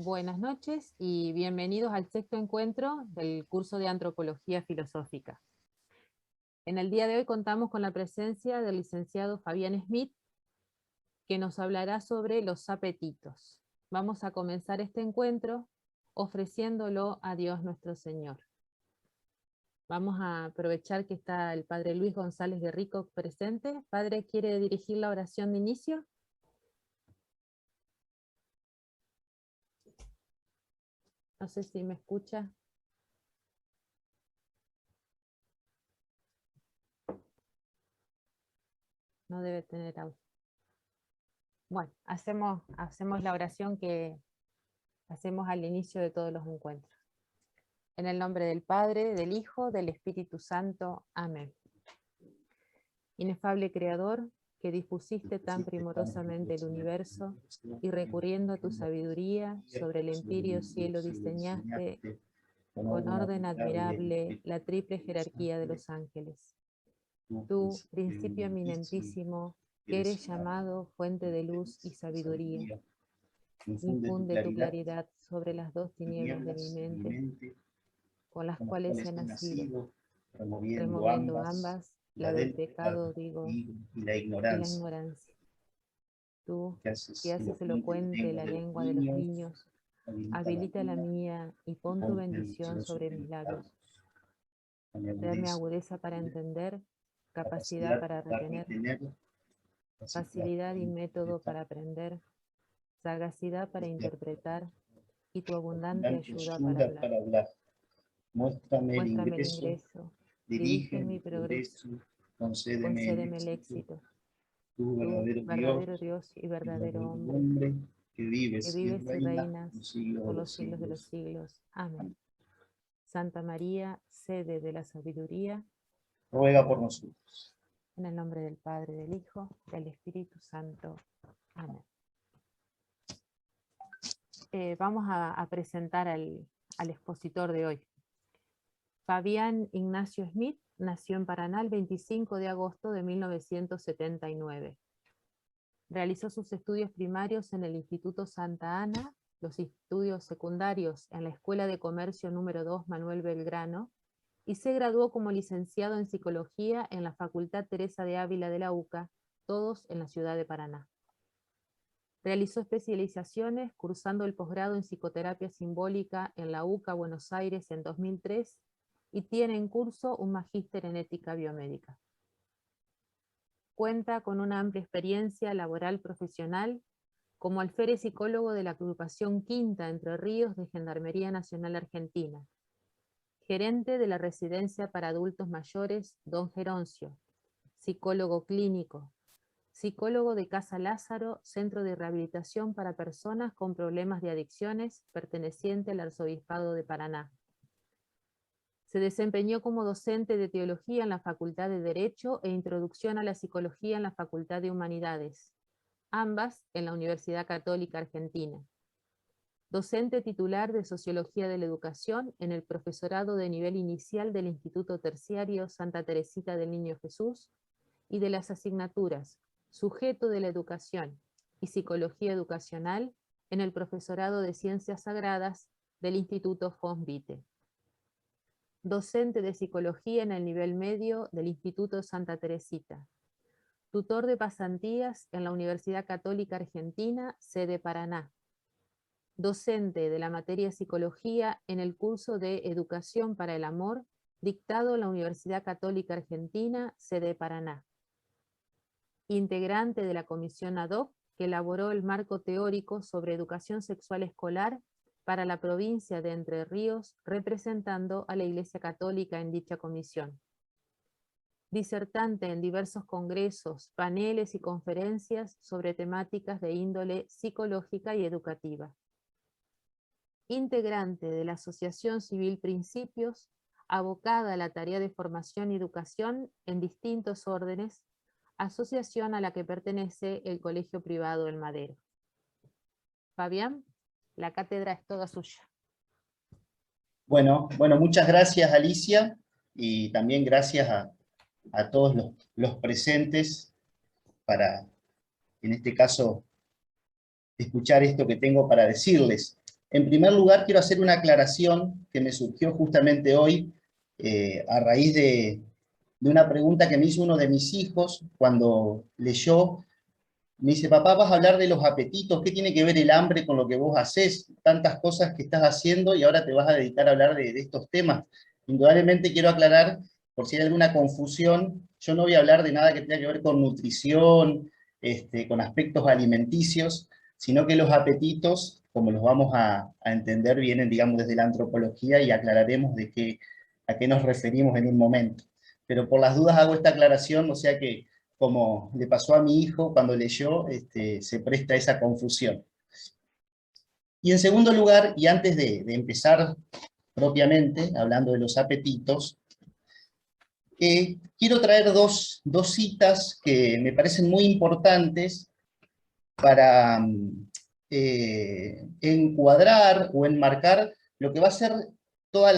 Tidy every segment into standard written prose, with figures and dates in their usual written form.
Buenas noches y bienvenidos al sexto encuentro del curso de Antropología Filosófica. En el día de hoy contamos con la presencia del licenciado Fabián Smith, que nos hablará sobre los apetitos. Vamos a comenzar este encuentro ofreciéndolo a Dios nuestro Señor. Vamos a aprovechar que está el Padre Luis González de Rico presente. Padre, ¿quiere dirigir la oración de inicio? No sé si me escucha. No debe tener audio. Bueno, hacemos la oración que hacemos al inicio de todos los encuentros. En el nombre del Padre, del Hijo, del Espíritu Santo. Amén. Inefable Creador, que dispusiste tan primorosamente el universo, y recurriendo a tu sabiduría, sobre el empíreo cielo diseñaste con orden admirable la triple jerarquía de los ángeles. Tú, principio eminentísimo, que eres llamado fuente de luz y sabiduría, infunde tu claridad sobre las dos tinieblas de mi mente, con las cuales he nacido, removiendo ambas, la del pecado, y la ignorancia. Tú, que haces elocuente la lengua de los niños, habilita la mía y pon tu bendición sobre mis labios. Dame agudeza para entender, capacidad para retener, facilidad y método para aprender, sagacidad para interpretar, y tu abundante ayuda para hablar. Muéstrame el ingreso, dirige mi progreso, concédeme el éxito. Tú, verdadero Dios y verdadero hombre, que vives y reinas por los siglos de los siglos. Amén. Santa María, sede de la sabiduría, ruega por nosotros. En el nombre del Padre, del Hijo, del Espíritu Santo. Amén. Vamos a presentar al expositor de hoy. Fabián Ignacio Smith nació en Paraná el 25 de agosto de 1979. Realizó sus estudios primarios en el Instituto Santa Ana, los estudios secundarios en la Escuela de Comercio número 2 Manuel Belgrano, y se graduó como licenciado en Psicología en la Facultad Teresa de Ávila de la UCA, todos en la ciudad de Paraná. Realizó especializaciones cursando el posgrado en Psicoterapia Simbólica en la UCA Buenos Aires en 2003 y tiene en curso un magíster en Ética Biomédica. Cuenta con una amplia experiencia laboral profesional como alférez psicólogo de la agrupación Quinta Entre Ríos de Gendarmería Nacional Argentina, gerente de la Residencia para Adultos Mayores Don Geroncio, psicólogo clínico, psicólogo de Casa Lázaro, Centro de Rehabilitación para Personas con Problemas de Adicciones, perteneciente al Arzobispado de Paraná. Se desempeñó como docente de Teología en la Facultad de Derecho e Introducción a la Psicología en la Facultad de Humanidades, ambas en la Universidad Católica Argentina. Docente titular de Sociología de la Educación en el profesorado de nivel inicial del Instituto Terciario Santa Teresita del Niño Jesús y de las asignaturas Sujeto de la Educación y Psicología Educacional en el profesorado de Ciencias Sagradas del Instituto Fons Vitae. Docente de Psicología en el nivel medio del Instituto Santa Teresita. Tutor de pasantías en la Universidad Católica Argentina, sede Paraná. Docente de la materia Psicología en el curso de Educación para el Amor, dictado en la Universidad Católica Argentina, sede Paraná. Integrante de la comisión ad hoc que elaboró el marco teórico sobre educación sexual escolar para la provincia de Entre Ríos, representando a la Iglesia Católica en dicha comisión. Disertante en diversos congresos, paneles y conferencias sobre temáticas de índole psicológica y educativa. Integrante de la Asociación Civil Principios, abocada a la tarea de formación y educación en distintos órdenes, asociación a la que pertenece el Colegio Privado El Madero. Fabián, la cátedra es toda suya. Bueno, muchas gracias Alicia, y también gracias a todos los presentes para, en este caso, escuchar esto que tengo para decirles. En primer lugar, quiero hacer una aclaración que me surgió justamente hoy, a raíz de una pregunta que me hizo uno de mis hijos cuando leyó. Me dice: papá, vas a hablar de los apetitos, ¿qué tiene que ver el hambre con lo que vos hacés? Tantas cosas que estás haciendo y ahora te vas a dedicar a hablar de estos temas. Indudablemente quiero aclarar, por si hay alguna confusión, yo no voy a hablar de nada que tenga que ver con nutrición, con aspectos alimenticios, sino que los apetitos, como los vamos a entender, vienen, digamos, desde la antropología, y aclararemos a qué nos referimos en un momento. Pero por las dudas hago esta aclaración, o sea que, como le pasó a mi hijo cuando leyó, se presta esa confusión. Y en segundo lugar, y antes de empezar propiamente, hablando de los apetitos, quiero traer dos citas que me parecen muy importantes para encuadrar o enmarcar lo que va a ser toda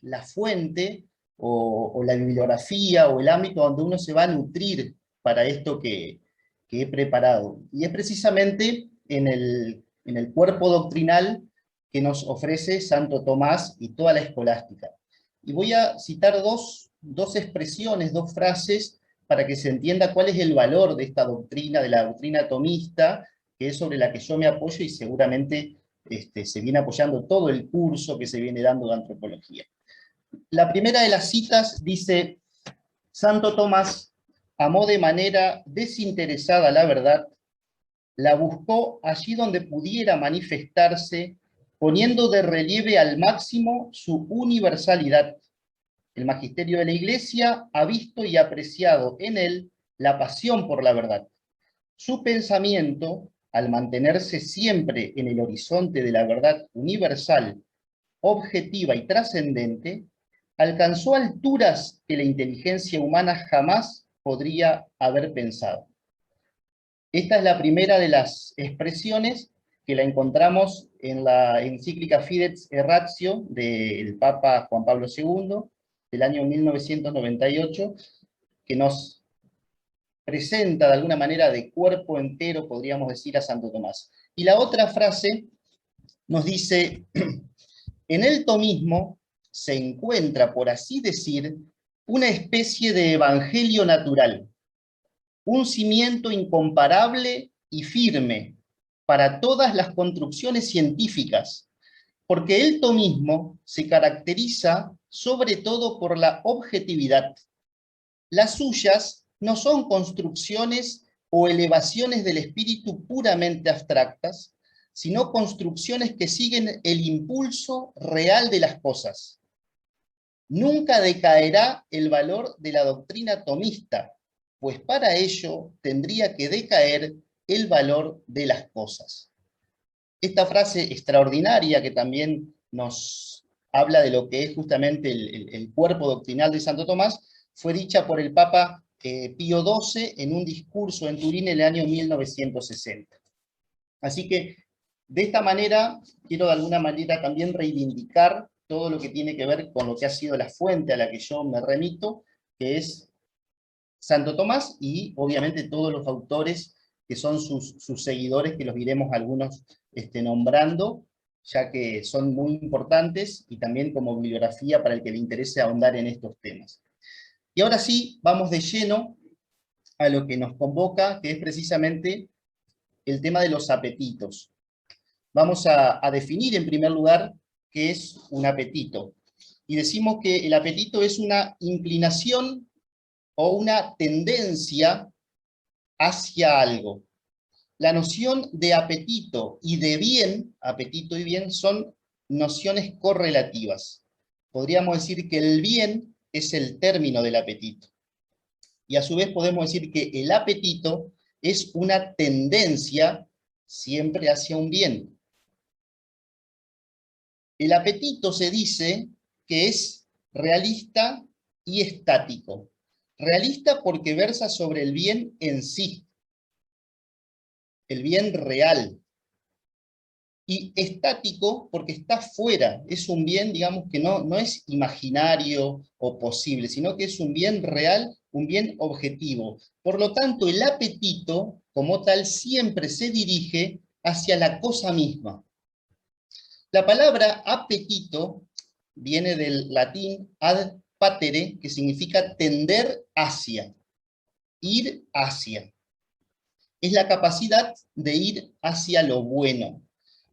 la fuente o la bibliografía o el ámbito donde uno se va a nutrir para esto que he preparado. Y es precisamente en el cuerpo doctrinal que nos ofrece Santo Tomás y toda la escolástica. Y voy a citar dos expresiones, dos frases, para que se entienda cuál es el valor de esta doctrina, de la doctrina tomista, que es sobre la que yo me apoyo y seguramente se viene apoyando todo el curso que se viene dando de antropología. La primera de las citas dice: Santo Tomás amó de manera desinteresada la verdad, la buscó allí donde pudiera manifestarse, poniendo de relieve al máximo su universalidad. El magisterio de la Iglesia ha visto y apreciado en él la pasión por la verdad. Su pensamiento, al mantenerse siempre en el horizonte de la verdad universal, objetiva y trascendente, alcanzó alturas que la inteligencia humana jamás podría haber pensado. Esta es la primera de las expresiones que la encontramos en la encíclica Fides et Ratio del Papa Juan Pablo II, del año 1998, que nos presenta de alguna manera de cuerpo entero, podríamos decir, a Santo Tomás. Y la otra frase nos dice: en el tomismo se encuentra, por así decir, una especie de evangelio natural, un cimiento incomparable y firme para todas las construcciones científicas, porque el tomismo se caracteriza sobre todo por la objetividad. Las suyas no son construcciones o elevaciones del espíritu puramente abstractas, sino construcciones que siguen el impulso real de las cosas. Nunca decaerá el valor de la doctrina tomista, pues para ello tendría que decaer el valor de las cosas. Esta frase extraordinaria, que también nos habla de lo que es justamente el cuerpo doctrinal de Santo Tomás, fue dicha por el Papa Pío XII en un discurso en Turín en el año 1960. Así que, de esta manera, quiero de alguna manera también reivindicar todo lo que tiene que ver con lo que ha sido la fuente a la que yo me remito, que es Santo Tomás, y obviamente todos los autores que son sus seguidores, que los iremos algunos nombrando, ya que son muy importantes, y también como bibliografía para el que le interese ahondar en estos temas. Y ahora sí, vamos de lleno a lo que nos convoca, que es precisamente el tema de los apetitos. Vamos a definir en primer lugar qué es un apetito. Y decimos que el apetito es una inclinación o una tendencia hacia algo. La noción de apetito y de bien, apetito y bien, son nociones correlativas. Podríamos decir que el bien es el término del apetito. Y a su vez podemos decir que el apetito es una tendencia siempre hacia un bien. El apetito se dice que es realista y estático. Realista porque versa sobre el bien en sí, el bien real. Y estático porque está fuera, es un bien, digamos, que no es imaginario o posible, sino que es un bien real, un bien objetivo. Por lo tanto, el apetito, como tal, siempre se dirige hacia la cosa misma. La palabra apetito viene del latín ad patere, que significa tender hacia, ir hacia. Es la capacidad de ir hacia lo bueno.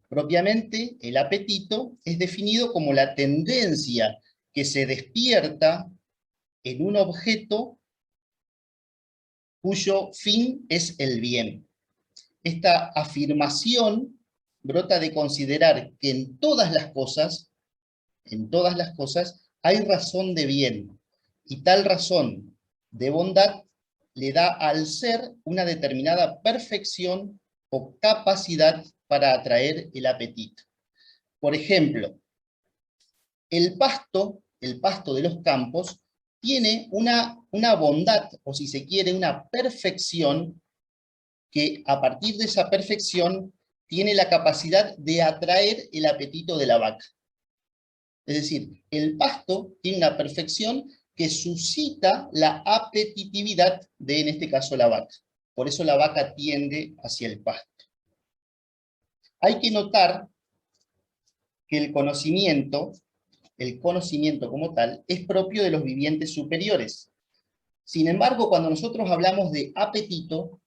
Propiamente, el apetito es definido como la tendencia que se despierta en un objeto cuyo fin es el bien. Esta afirmación brota de considerar que en todas las cosas, hay razón de bien, y tal razón de bondad le da al ser una determinada perfección o capacidad para atraer el apetito. Por ejemplo, el pasto de los campos, tiene una bondad, o si se quiere, una perfección, que a partir de esa perfección tiene la capacidad de atraer el apetito de la vaca. Es decir, el pasto tiene una perfección que suscita la apetitividad de, en este caso, la vaca. Por eso la vaca tiende hacia el pasto. Hay que notar que el conocimiento como tal, es propio de los vivientes superiores. Sin embargo, cuando nosotros hablamos de apetito,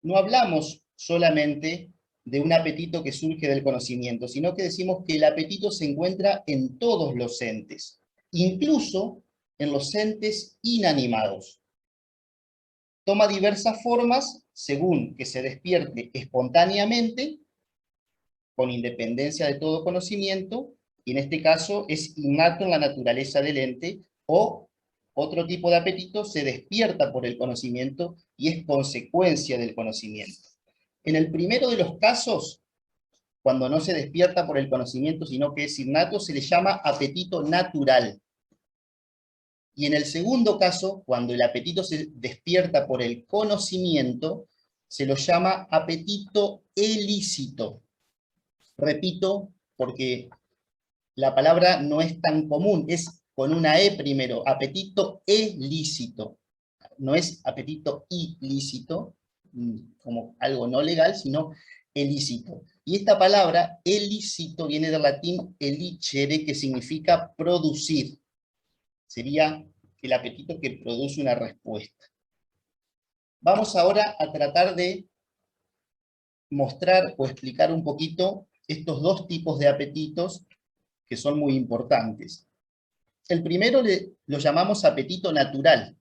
no hablamos solamente de un apetito que surge del conocimiento, sino que decimos que el apetito se encuentra en todos los entes, incluso en los entes inanimados. Toma diversas formas según que se despierte espontáneamente, con independencia de todo conocimiento, y en este caso es innato en la naturaleza del ente, o otro tipo de apetito se despierta por el conocimiento y es consecuencia del conocimiento. En el primero de los casos, cuando no se despierta por el conocimiento, sino que es innato, se le llama apetito natural. Y en el segundo caso, cuando el apetito se despierta por el conocimiento, se lo llama apetito ilícito. Repito, porque la palabra no es tan común, es con una E primero, apetito ilícito. No es apetito ilícito, como algo no legal, sino ilícito. Y esta palabra, ilícito, viene del latín elicere, que significa producir. Sería el apetito que produce una respuesta. Vamos ahora a tratar de mostrar o explicar un poquito estos dos tipos de apetitos que son muy importantes. El primero lo llamamos apetito natural.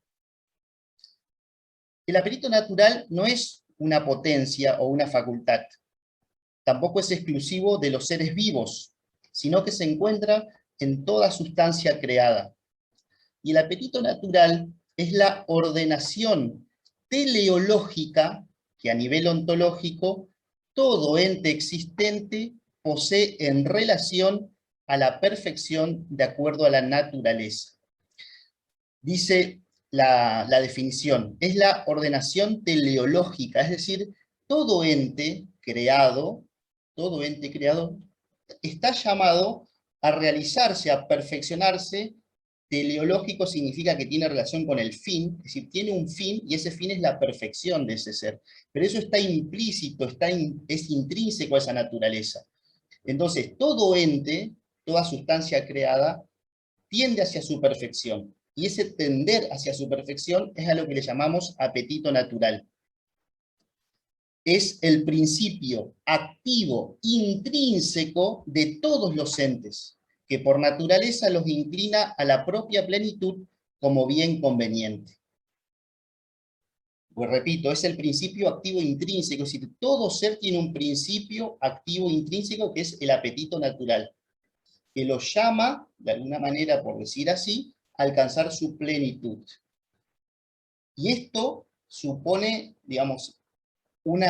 El apetito natural no es una potencia o una facultad, tampoco es exclusivo de los seres vivos, sino que se encuentra en toda sustancia creada. Y el apetito natural es la ordenación teleológica que a nivel ontológico todo ente existente posee en relación a la perfección de acuerdo a la naturaleza. Dice la definición, es la ordenación teleológica, es decir, todo ente creado está llamado a realizarse, a perfeccionarse. Teleológico significa que tiene relación con el fin, es decir, tiene un fin y ese fin es la perfección de ese ser. Pero eso está implícito, es intrínseco a esa naturaleza. Entonces, todo ente, toda sustancia creada, tiende hacia su perfección. Y ese tender hacia su perfección es a lo que le llamamos apetito natural. Es el principio activo, intrínseco de todos los entes, que por naturaleza los inclina a la propia plenitud como bien conveniente. Pues repito, es el principio activo intrínseco, es decir, todo ser tiene un principio activo intrínseco que es el apetito natural, que lo llama, de alguna manera, por decir así, a alcanzar su plenitud. Y esto supone, digamos, un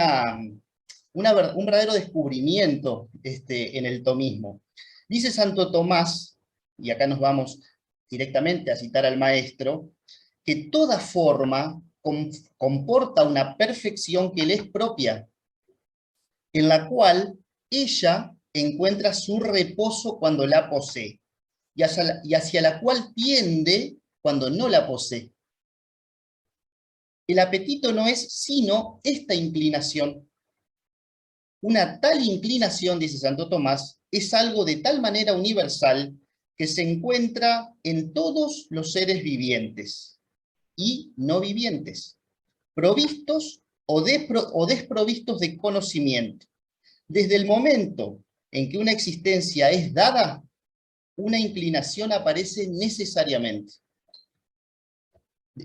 verdadero descubrimiento en el tomismo. Dice Santo Tomás, y acá nos vamos directamente a citar al maestro, que toda forma comporta una perfección que le es propia, en la cual ella encuentra su reposo cuando la posee, y hacia la cual tiende cuando no la posee. El apetito no es sino esta inclinación. Una tal inclinación, dice Santo Tomás, es algo de tal manera universal que se encuentra en todos los seres vivientes y no vivientes, provistos o desprovistos de conocimiento. Desde el momento en que una existencia es dada, una inclinación aparece necesariamente.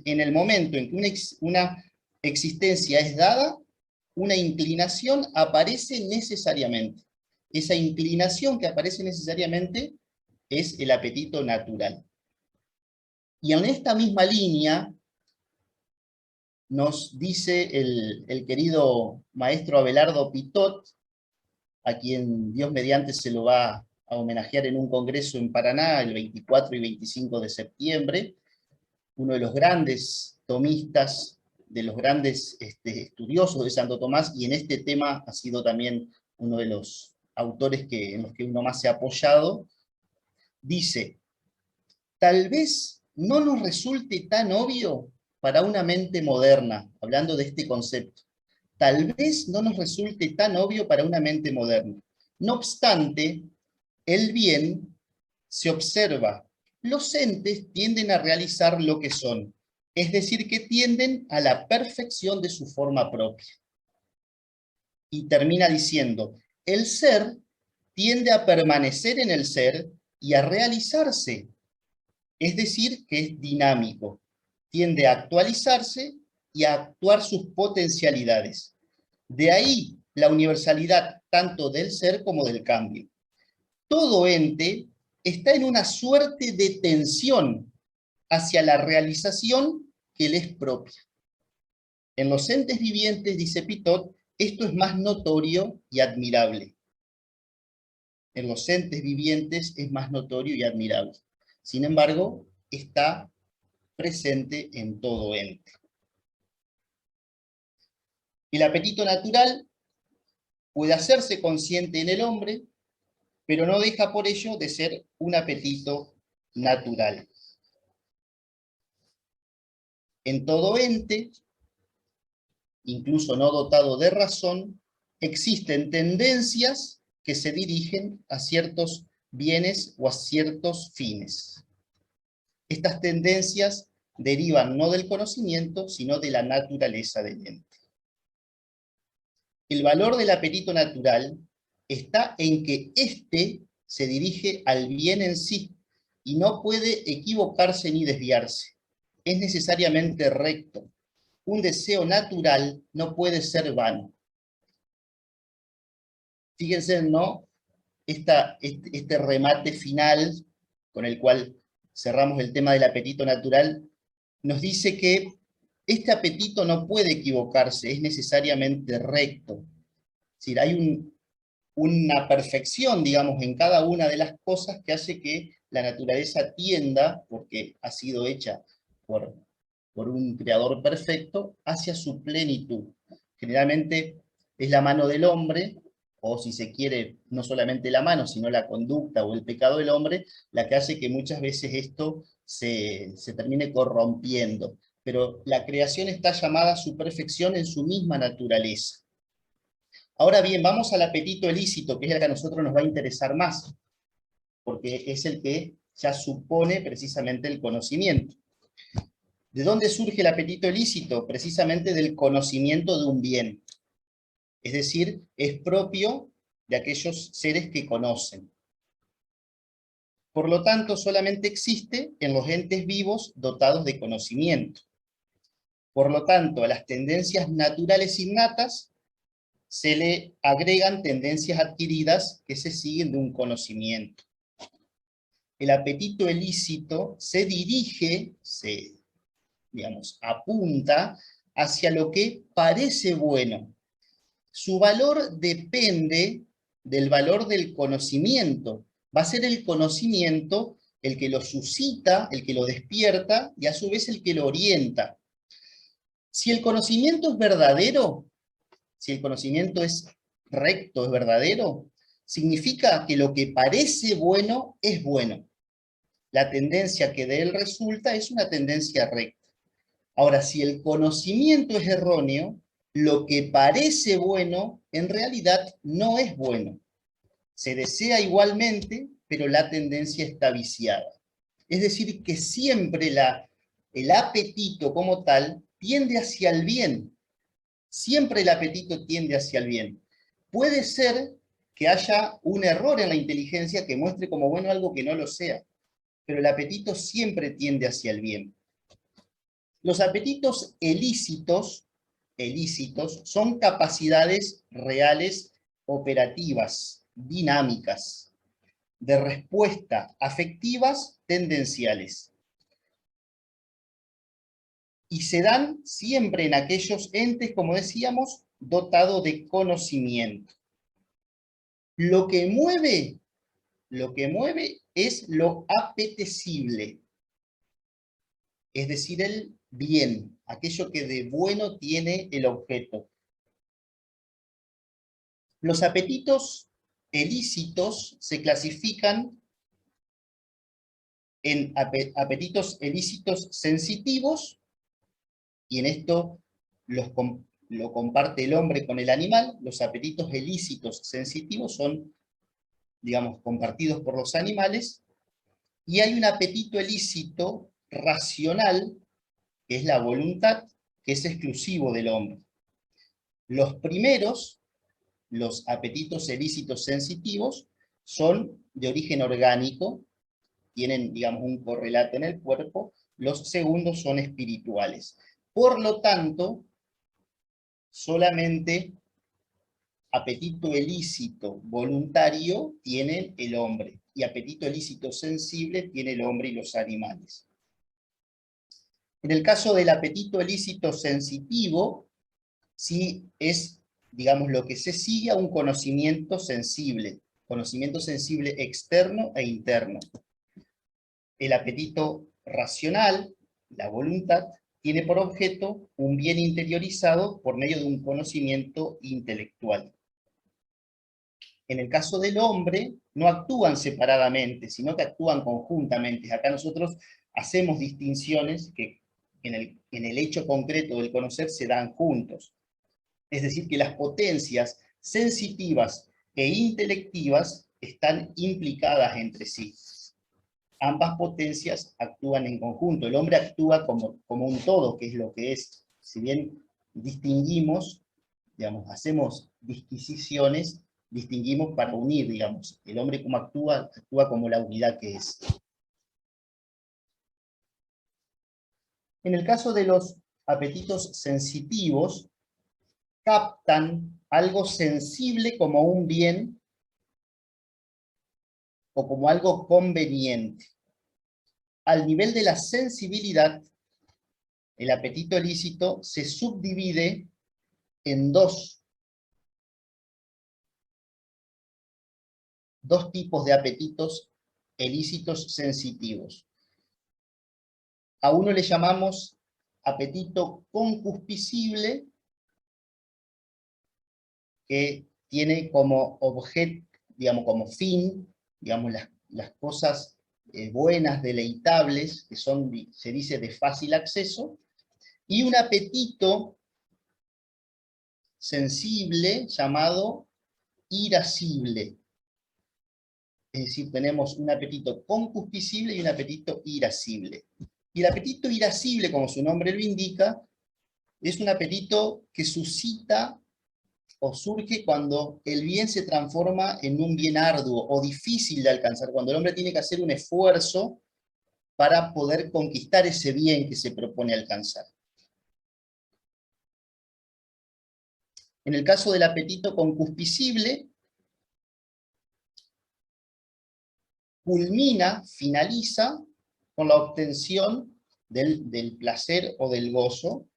En el momento en que una existencia es dada, una inclinación aparece necesariamente. Esa inclinación que aparece necesariamente es el apetito natural. Y en esta misma línea nos dice el querido maestro Abelardo Pitot, a quien Dios mediante se lo va a homenajear en un congreso en Paraná el 24 y 25 de septiembre, uno de los grandes tomistas, de los grandes estudiosos de Santo Tomás, y en este tema ha sido también uno de los autores en los que uno más se ha apoyado, dice: tal vez no nos resulte tan obvio para una mente moderna, hablando de este concepto, tal vez no nos resulte tan obvio para una mente moderna. No obstante, el bien se observa. Los entes tienden a realizar lo que son, es decir, que tienden a la perfección de su forma propia. Y termina diciendo: el ser tiende a permanecer en el ser y a realizarse, es decir, que es dinámico, tiende a actualizarse y a actuar sus potencialidades. De ahí la universalidad tanto del ser como del cambio. Todo ente está en una suerte de tensión hacia la realización que le es propia. En los entes vivientes, dice Pitot, esto es más notorio y admirable. En los entes vivientes es más notorio y admirable. Sin embargo, está presente en todo ente. El apetito natural puede hacerse consciente en el hombre, pero no deja por ello de ser un apetito natural. En todo ente, incluso no dotado de razón, existen tendencias que se dirigen a ciertos bienes o a ciertos fines. Estas tendencias derivan no del conocimiento, sino de la naturaleza del ente. El valor del apetito natural está en que éste se dirige al bien en sí y no puede equivocarse ni desviarse. Es necesariamente recto. Un deseo natural no puede ser vano. Fíjense, ¿no? Este remate final con el cual cerramos el tema del apetito natural nos dice que este apetito no puede equivocarse, es necesariamente recto. Es decir, hay una perfección, digamos, en cada una de las cosas que hace que la naturaleza tienda, porque ha sido hecha por un creador perfecto, hacia su plenitud. Generalmente es la mano del hombre, o si se quiere, no solamente la mano, sino la conducta o el pecado del hombre, la que hace que muchas veces esto se termine corrompiendo. Pero la creación está llamada a su perfección en su misma naturaleza. Ahora bien, vamos al apetito ilícito, que es el que a nosotros nos va a interesar más, porque es el que ya supone precisamente el conocimiento. ¿De dónde surge el apetito ilícito? Precisamente del conocimiento de un bien. Es decir, es propio de aquellos seres que conocen. Por lo tanto, solamente existe en los entes vivos dotados de conocimiento. Por lo tanto, a las tendencias naturales innatas se le agregan tendencias adquiridas que se siguen de un conocimiento. El apetito ilícito se dirige, digamos, apunta hacia lo que parece bueno. Su valor depende del valor del conocimiento. Va a ser el conocimiento el que lo suscita, el que lo despierta, y a su vez el que lo orienta. Si el conocimiento es verdadero, si el conocimiento es recto, es verdadero, significa que lo que parece bueno es bueno. La tendencia que de él resulta es una tendencia recta. Ahora, si el conocimiento es erróneo, lo que parece bueno, en realidad no es bueno. Se desea igualmente, pero la tendencia está viciada. Es decir, que siempre el apetito como tal tiende hacia el bien. Siempre el apetito tiende hacia el bien. Puede ser que haya un error en la inteligencia que muestre como bueno algo que no lo sea, pero el apetito siempre tiende hacia el bien. Los apetitos ilícitos son capacidades reales operativas, dinámicas, de respuesta afectivas tendenciales. Y se dan siempre en aquellos entes, como decíamos, dotados de conocimiento. Lo que mueve es lo apetecible, es decir, el bien, aquello que de bueno tiene el objeto. Los apetitos ilícitos se clasifican en apetitos ilícitos sensitivos, y en esto lo comparte el hombre con el animal. Los apetitos ilícitos sensitivos son, digamos, compartidos por los animales, y hay un apetito ilícito racional, que es la voluntad, que es exclusivo del hombre. Los primeros, los apetitos ilícitos sensitivos, son de origen orgánico, tienen, digamos, un correlato en el cuerpo. Los segundos son espirituales. Por lo tanto, solamente apetito ilícito voluntario tiene el hombre, y apetito ilícito sensible tiene el hombre y los animales. En el caso del apetito ilícito sensitivo, sí es, digamos, lo que se sigue a un conocimiento sensible externo e interno. El apetito racional, la voluntad, tiene por objeto un bien interiorizado por medio de un conocimiento intelectual. En el caso del hombre, no actúan separadamente, sino que actúan conjuntamente. Acá nosotros hacemos distinciones que en el hecho concreto del conocer se dan juntos. Es decir, que las potencias sensitivas e intelectivas están implicadas entre sí. Ambas potencias actúan en conjunto. El hombre actúa como un todo, que es lo que es. Si bien distinguimos, digamos, hacemos disquisiciones, distinguimos para unir, digamos. El hombre como actúa como la unidad que es. En el caso de los apetitos sensitivos, captan algo sensible como un bien o como algo conveniente. Al nivel de la sensibilidad, el apetito ilícito se subdivide en dos tipos de apetitos ilícitos sensitivos. A uno le llamamos apetito concupiscible, que tiene como objeto, digamos, como fin, digamos, las cosas buenas, deleitables, que son, se dice, de fácil acceso, y un apetito sensible llamado irascible. Es decir, tenemos un apetito concupiscible y un apetito irascible. Y el apetito irascible, como su nombre lo indica, es un apetito que suscita o surge cuando el bien se transforma en un bien arduo o difícil de alcanzar, cuando el hombre tiene que hacer un esfuerzo para poder conquistar ese bien que se propone alcanzar. En el caso del apetito concupiscible, finaliza con la obtención del placer o del gozo,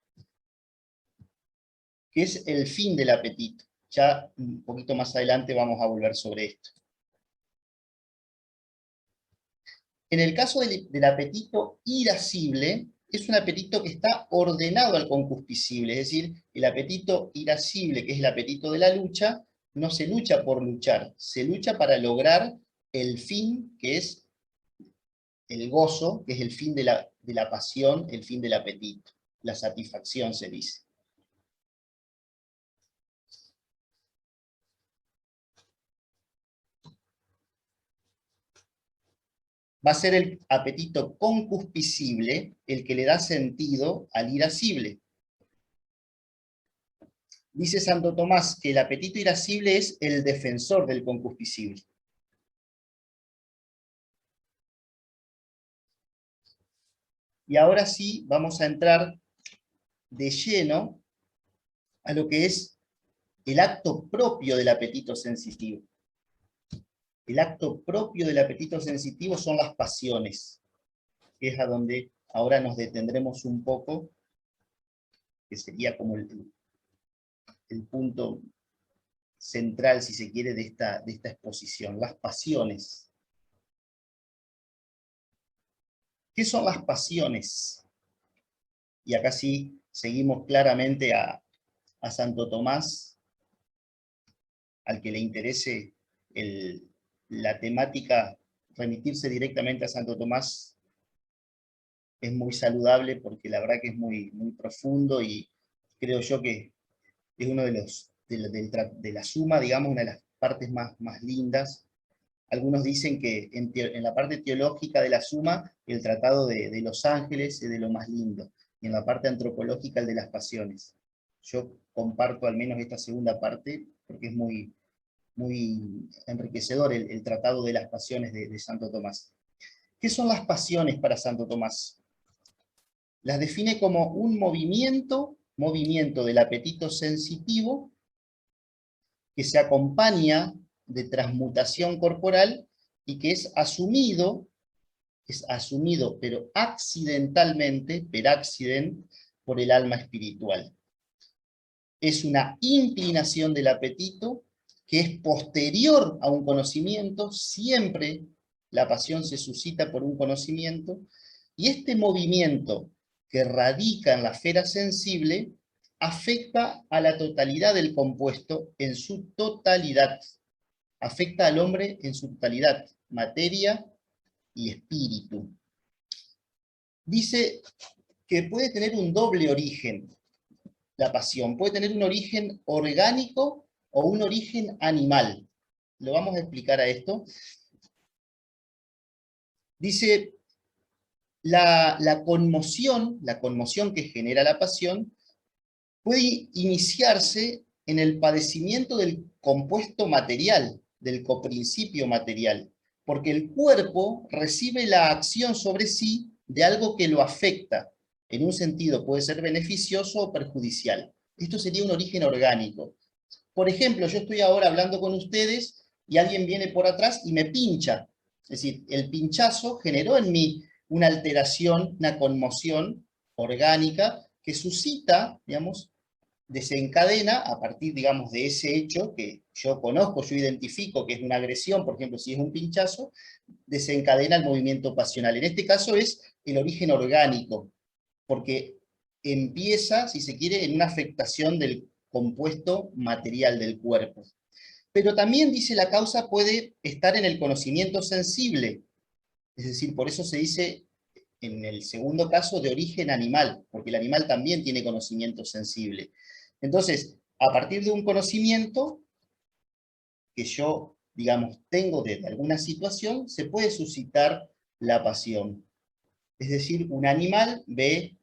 que es el fin del apetito. Ya un poquito más adelante vamos a volver sobre esto. En el caso del apetito irascible, es un apetito que está ordenado al concupiscible, es decir, el apetito irascible, que es el apetito de la lucha, no se lucha por luchar, se lucha para lograr el fin, que es el gozo, que es el fin de la pasión, el fin del apetito, la satisfacción se dice. va a ser el apetito concupiscible el que le da sentido al irascible. Dice Santo Tomás que el apetito irascible es el defensor del concupiscible. Y ahora sí vamos a entrar de lleno a lo que es el acto propio del apetito sensitivo. El acto propio del apetito sensitivo son las pasiones, que es a donde ahora nos detendremos un poco, que sería como el punto central, si se quiere, de esta exposición, las pasiones. ¿Qué son las pasiones? Y acá sí seguimos claramente a Santo Tomás, al que le interese la temática, remitirse directamente a Santo Tomás es muy saludable, porque la verdad que es muy, muy profundo, y creo yo que es uno de la suma, digamos, una de las partes más lindas. Algunos dicen que en la parte teológica de la suma, el tratado de los ángeles es de lo más lindo, y en la parte antropológica el de las pasiones. Yo comparto al menos esta segunda parte, porque es muy, muy enriquecedor el tratado de las pasiones de Santo Tomás. ¿Qué son las pasiones para Santo Tomás? Las define como un movimiento del apetito sensitivo que se acompaña de transmutación corporal y que es asumido pero accidentalmente, per accident, por el alma espiritual. Es una inclinación del apetito que es posterior a un conocimiento. Siempre la pasión se suscita por un conocimiento, y este movimiento que radica en la esfera sensible afecta a la totalidad del compuesto en su totalidad. Afecta al hombre en su totalidad, materia y espíritu. Dice que puede tener un doble origen la pasión. Puede tener un origen orgánico o un origen animal. Lo vamos a explicar a esto. Dice, la conmoción que genera la pasión puede iniciarse en el padecimiento del compuesto material, del coprincipio material, porque el cuerpo recibe la acción sobre sí de algo que lo afecta. En un sentido puede ser beneficioso o perjudicial. Esto sería un origen orgánico. Por ejemplo, yo estoy ahora hablando con ustedes y alguien viene por atrás y me pincha. Es decir, el pinchazo generó en mí una alteración, una conmoción orgánica que suscita, digamos, desencadena a partir, digamos, de ese hecho que yo conozco, yo identifico que es una agresión, por ejemplo, si es un pinchazo, desencadena el movimiento pasional. En este caso es el origen orgánico, porque empieza, si se quiere, en una afectación del compuesto material del cuerpo. Pero también, dice, la causa puede estar en el conocimiento sensible, es decir, por eso se dice en el segundo caso de origen animal, porque el animal también tiene conocimiento sensible. Entonces, a partir de un conocimiento que yo, digamos, tengo de alguna situación, se puede suscitar la pasión. Es decir, un animal ve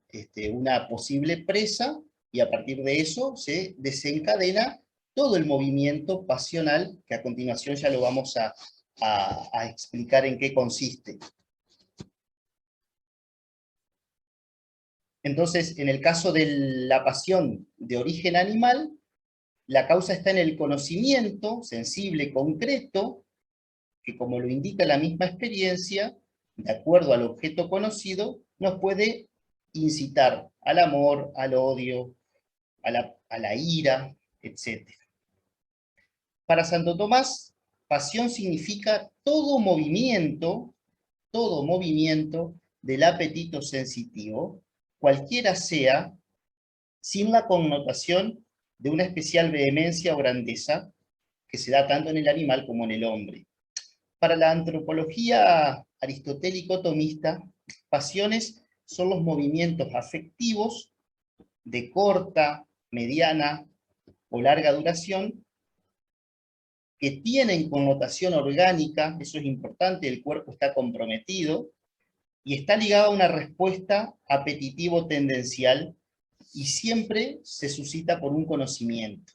una posible presa, y a partir de eso se desencadena todo el movimiento pasional, que a continuación ya lo vamos a explicar en qué consiste. Entonces, en el caso de la pasión de origen animal, la causa está en el conocimiento sensible concreto, que, como lo indica la misma experiencia, de acuerdo al objeto conocido, nos puede incitar al amor, al odio, a la ira, etc. Para Santo Tomás, pasión significa todo movimiento del apetito sensitivo, cualquiera sea, sin la connotación de una especial vehemencia o grandeza que se da tanto en el animal como en el hombre. Para la antropología aristotélico-tomista, pasiones son los movimientos afectivos de corta, mediana o larga duración que tienen connotación orgánica, eso es importante, el cuerpo está comprometido, y está ligado a una respuesta apetitivo-tendencial, y siempre se suscita por un conocimiento.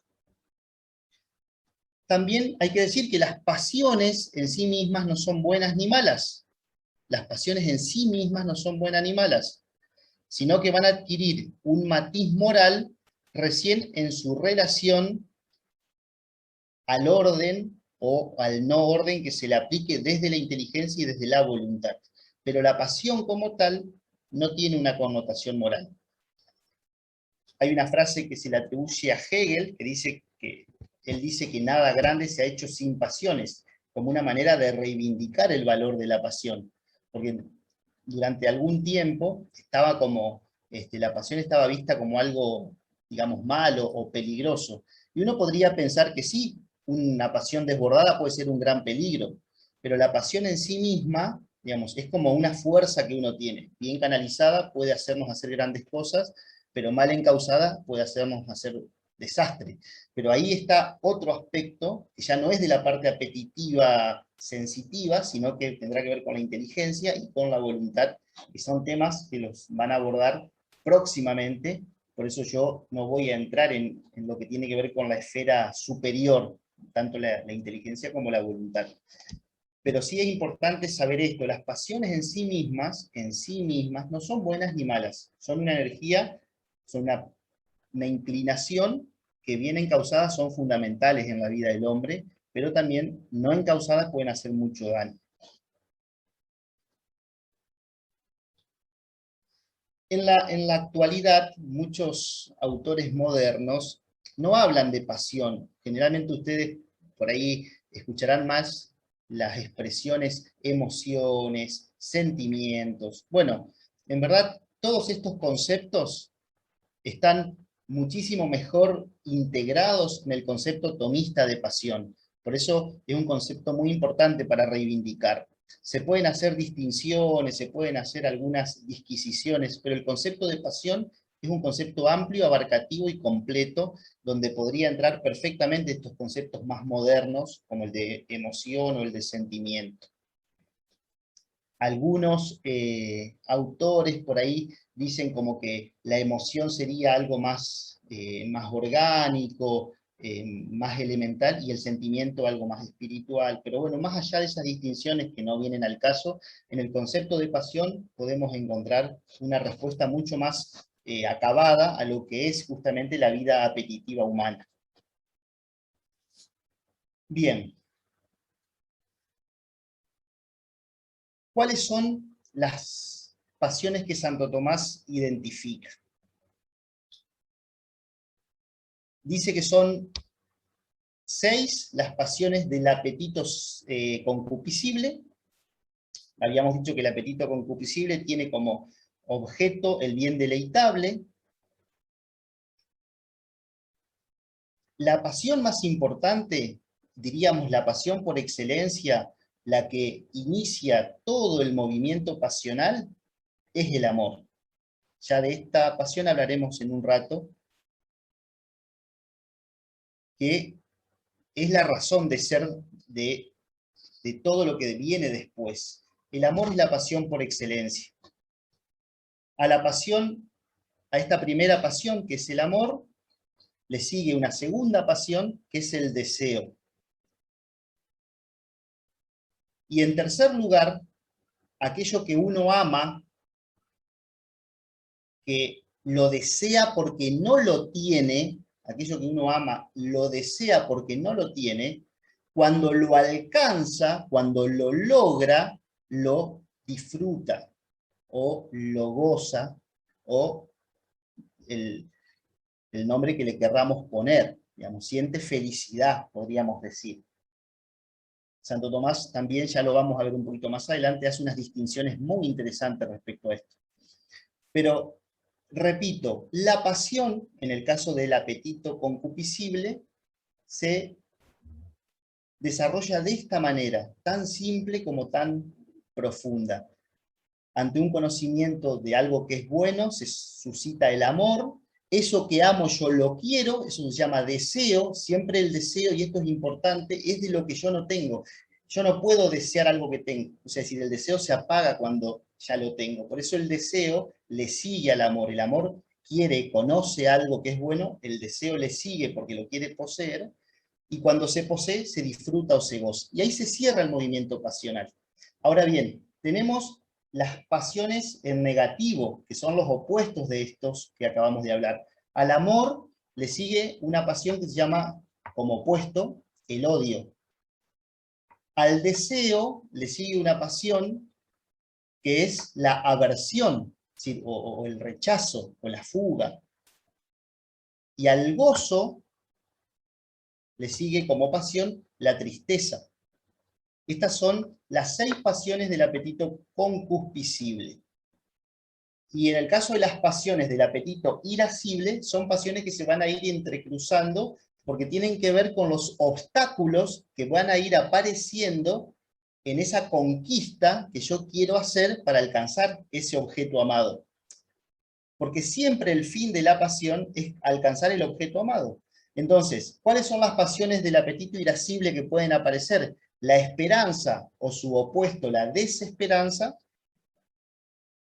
También hay que decir que las pasiones en sí mismas no son buenas ni malas. Las pasiones en sí mismas no son buenas ni malas, sino que van a adquirir un matiz moral recién en su relación al orden o al no orden que se le aplique desde la inteligencia y desde la voluntad. Pero la pasión como tal no tiene una connotación moral. Hay una frase que se le atribuye a Hegel, que dice que él dice que nada grande se ha hecho sin pasiones, como una manera de reivindicar el valor de la pasión. Porque durante algún tiempo estaba como, la pasión estaba vista como algo, digamos, malo o peligroso. Y uno podría pensar que sí, una pasión desbordada puede ser un gran peligro, pero la pasión en sí misma, digamos, es como una fuerza que uno tiene. Bien canalizada puede hacernos hacer grandes cosas, pero mal encausada puede hacernos hacer desastre. Pero ahí está otro aspecto, que ya no es de la parte apetitiva, sensitiva, sino que tendrá que ver con la inteligencia y con la voluntad, que son temas que los van a abordar próximamente. Por eso yo no voy a entrar en lo que tiene que ver con la esfera superior, tanto la inteligencia como la voluntad. Pero sí es importante saber esto, las pasiones en sí mismas, no son buenas ni malas, son una energía, son una inclinación que bien encausadas son fundamentales en la vida del hombre, pero también no encausadas pueden hacer mucho daño. En la actualidad, muchos autores modernos no hablan de pasión. Generalmente ustedes por ahí escucharán más las expresiones emociones, sentimientos. Bueno, en verdad, todos estos conceptos están muchísimo mejor integrados en el concepto tomista de pasión. Por eso es un concepto muy importante para reivindicar. Se pueden hacer distinciones, se pueden hacer algunas disquisiciones, pero el concepto de pasión es un concepto amplio, abarcativo y completo, donde podría entrar perfectamente estos conceptos más modernos, como el de emoción o el de sentimiento. Algunos autores por ahí dicen como que la emoción sería algo más, más orgánico, más elemental, y el sentimiento algo más espiritual. Pero bueno, más allá de esas distinciones que no vienen al caso, en el concepto de pasión podemos encontrar una respuesta mucho más acabada a lo que es justamente la vida apetitiva humana. Bien. ¿Cuáles son las pasiones que Santo Tomás identifica? Dice que son 6 las pasiones del apetito concupiscible. Habíamos dicho que el apetito concupiscible tiene como objeto el bien deleitable. La pasión más importante, diríamos la pasión por excelencia, la que inicia todo el movimiento pasional, es el amor. Ya de esta pasión hablaremos en un rato, que es la razón de ser de todo lo que viene después. El amor es la pasión por excelencia. A la pasión, a esta primera pasión, que es el amor, le sigue una segunda pasión, que es el deseo. Y en tercer lugar, aquello que uno ama, que lo desea porque no lo tiene, aquello que uno ama lo desea porque no lo tiene, cuando lo alcanza, cuando lo logra, lo disfruta, o lo goza, o el nombre que le querramos poner, digamos, siente felicidad, podríamos decir. Santo Tomás también, ya lo vamos a ver un poquito más adelante, hace unas distinciones muy interesantes respecto a esto. Pero, repito, la pasión, en el caso del apetito concupiscible, se desarrolla de esta manera, tan simple como tan profunda. Ante un conocimiento de algo que es bueno, se suscita el amor, eso que amo yo lo quiero, eso se llama deseo, siempre el deseo, y esto es importante, es de lo que yo no tengo. Yo no puedo desear algo que tengo, o sea, es decir, el deseo se apaga cuando ya lo tengo. Por eso el deseo le sigue al amor. El amor quiere, conoce algo que es bueno, el deseo le sigue porque lo quiere poseer, y cuando se posee, se disfruta o se goza. Y ahí se cierra el movimiento pasional. Ahora bien, tenemos las pasiones en negativo, que son los opuestos de estos que acabamos de hablar. Al amor le sigue una pasión que se llama, como opuesto, el odio. Al deseo le sigue una pasión que es la aversión, ¿sí? o el rechazo, o la fuga. Y al gozo le sigue como pasión la tristeza. Estas son las 6 pasiones del apetito concupiscible. Y en el caso de las pasiones del apetito irascible, son pasiones que se van a ir entrecruzando porque tienen que ver con los obstáculos que van a ir apareciendo en esa conquista que yo quiero hacer para alcanzar ese objeto amado. Porque siempre el fin de la pasión es alcanzar el objeto amado. Entonces, ¿cuáles son las pasiones del apetito irascible que pueden aparecer? La esperanza o su opuesto, la desesperanza,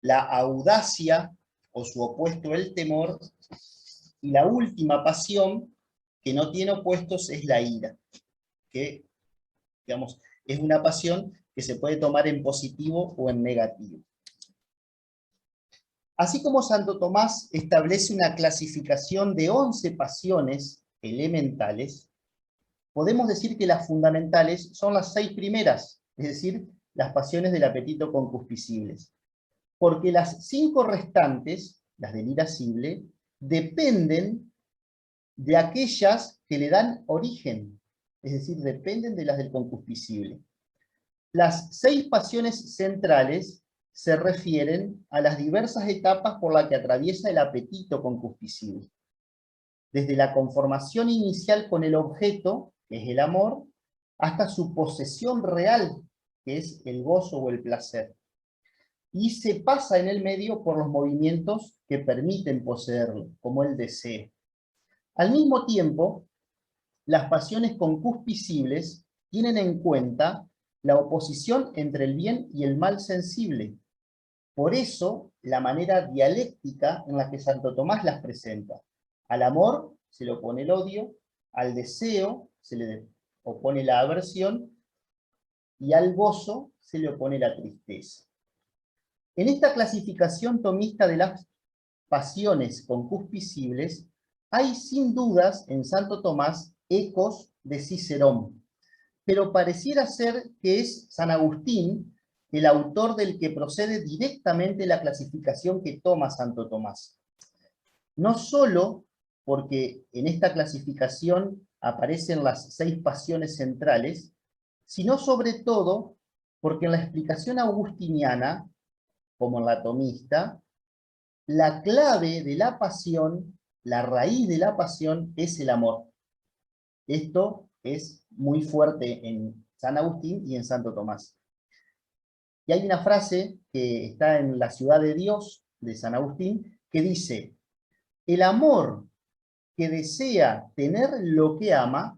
la audacia o su opuesto, el temor, y la última pasión que no tiene opuestos es la ira, que, digamos, es una pasión que se puede tomar en positivo o en negativo. Así como Santo Tomás establece una clasificación de 11 pasiones elementales, podemos decir que las fundamentales son las 6 primeras, es decir, las pasiones del apetito concupiscibles. Porque las 5 restantes, las del irascible, dependen de aquellas que le dan origen, es decir, dependen de las del concupiscible. Las 6 pasiones centrales se refieren a las diversas etapas por las que atraviesa el apetito concupiscible. Desde la conformación inicial con el objeto, que es el amor, hasta su posesión real, que es el gozo o el placer. Y se pasa en el medio por los movimientos que permiten poseerlo, como el deseo. Al mismo tiempo, las pasiones concupiscibles tienen en cuenta la oposición entre el bien y el mal sensible. Por eso, la manera dialéctica en la que Santo Tomás las presenta. Al amor se le opone el odio, al deseo se le opone la aversión, y al gozo se le opone la tristeza. En esta clasificación tomista de las pasiones concupiscibles, hay sin dudas en Santo Tomás ecos de Cicerón, pero pareciera ser que es San Agustín el autor del que procede directamente la clasificación que toma Santo Tomás. No solo porque en esta clasificación aparecen las 6 pasiones centrales, sino sobre todo porque en la explicación agustiniana, como en la tomista, la clave de la pasión, la raíz de la pasión es el amor. Esto es muy fuerte en San Agustín y en Santo Tomás. Y hay una frase que está en La ciudad de Dios, de San Agustín, que dice: el amor que desea tener lo que ama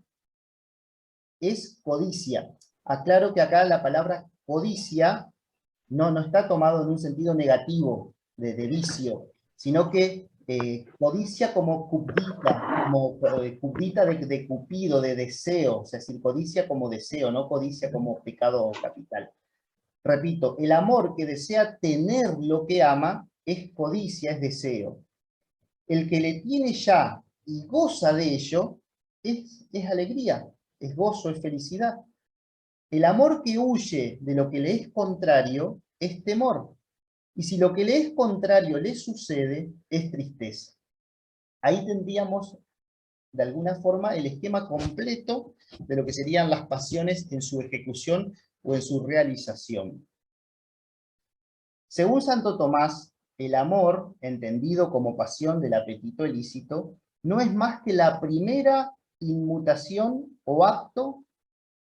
es codicia. Aclaro que acá la palabra codicia no está tomado en un sentido negativo de vicio, sino que codicia como cupdita de Cupido, de deseo, o sea, es decir, codicia como deseo, no codicia como pecado capital. Repito, el amor que desea tener lo que ama es codicia, es deseo. El que le tiene ya y goza de ello es alegría, es gozo, es felicidad. El amor que huye de lo que le es contrario es temor. Y si lo que le es contrario le sucede, es tristeza. Ahí tendríamos, de alguna forma, el esquema completo de lo que serían las pasiones en su ejecución o en su realización. Según Santo Tomás, el amor, entendido como pasión del apetito ilícito, no es más que la primera inmutación o acto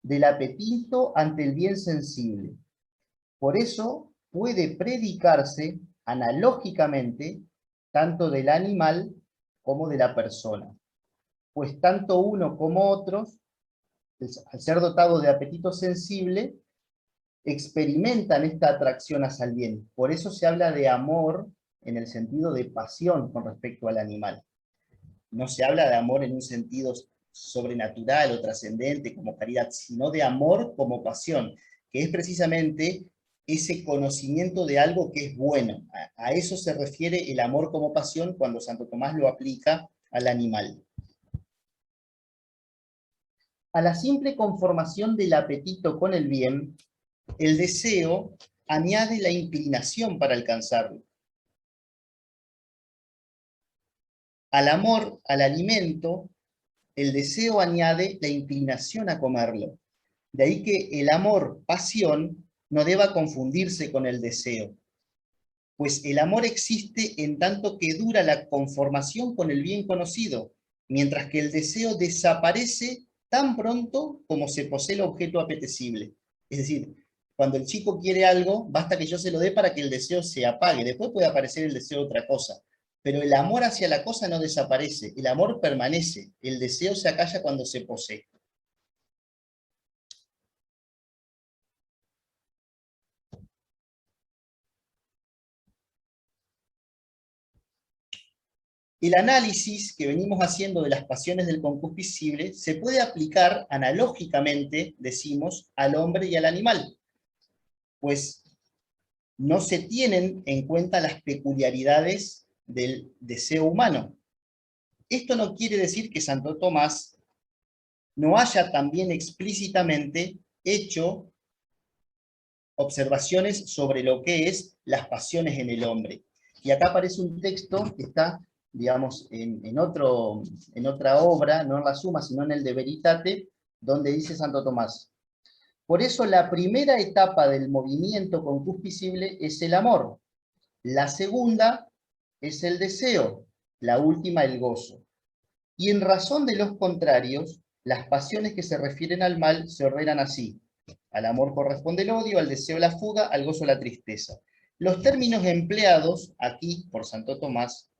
del apetito ante el bien sensible. Por eso puede predicarse analógicamente tanto del animal como de la persona. Pues tanto uno como otros, al ser dotados de apetito sensible, experimentan esta atracción hacia el bien. Por eso se habla de amor en el sentido de pasión con respecto al animal. No se habla de amor en un sentido sobrenatural o trascendente como caridad, sino de amor como pasión, que es precisamente ese conocimiento de algo que es bueno. A eso se refiere el amor como pasión cuando Santo Tomás lo aplica al animal. A la simple conformación del apetito con el bien, el deseo añade la inclinación para alcanzarlo. Al amor, al alimento, el deseo añade la inclinación a comerlo. De ahí que el amor, pasión, no deba confundirse con el deseo. Pues el amor existe en tanto que dura la conformación con el bien conocido, mientras que el deseo desaparece tan pronto como se posee el objeto apetecible. Es decir, cuando el chico quiere algo, basta que yo se lo dé para que el deseo se apague. Después puede aparecer el deseo de otra cosa. Pero el amor hacia la cosa no desaparece, el amor permanece, el deseo se acalla cuando se posee. El análisis que venimos haciendo de las pasiones del concupiscible se puede aplicar analógicamente, decimos, al hombre y al animal, pues no se tienen en cuenta las peculiaridades del deseo humano. Esto no quiere decir que Santo Tomás no haya también explícitamente hecho observaciones sobre lo que es las pasiones en el hombre. Y acá aparece un texto que está, digamos, en otra obra, no en la Suma, sino en el de Veritate, donde dice Santo Tomás: por eso la primera etapa del movimiento concupiscible es el amor, la segunda es el deseo, la última el gozo. Y en razón de los contrarios, las pasiones que se refieren al mal se ordenan así: al amor corresponde el odio, al deseo la fuga, al gozo la tristeza. Los términos empleados aquí por Santo Tomás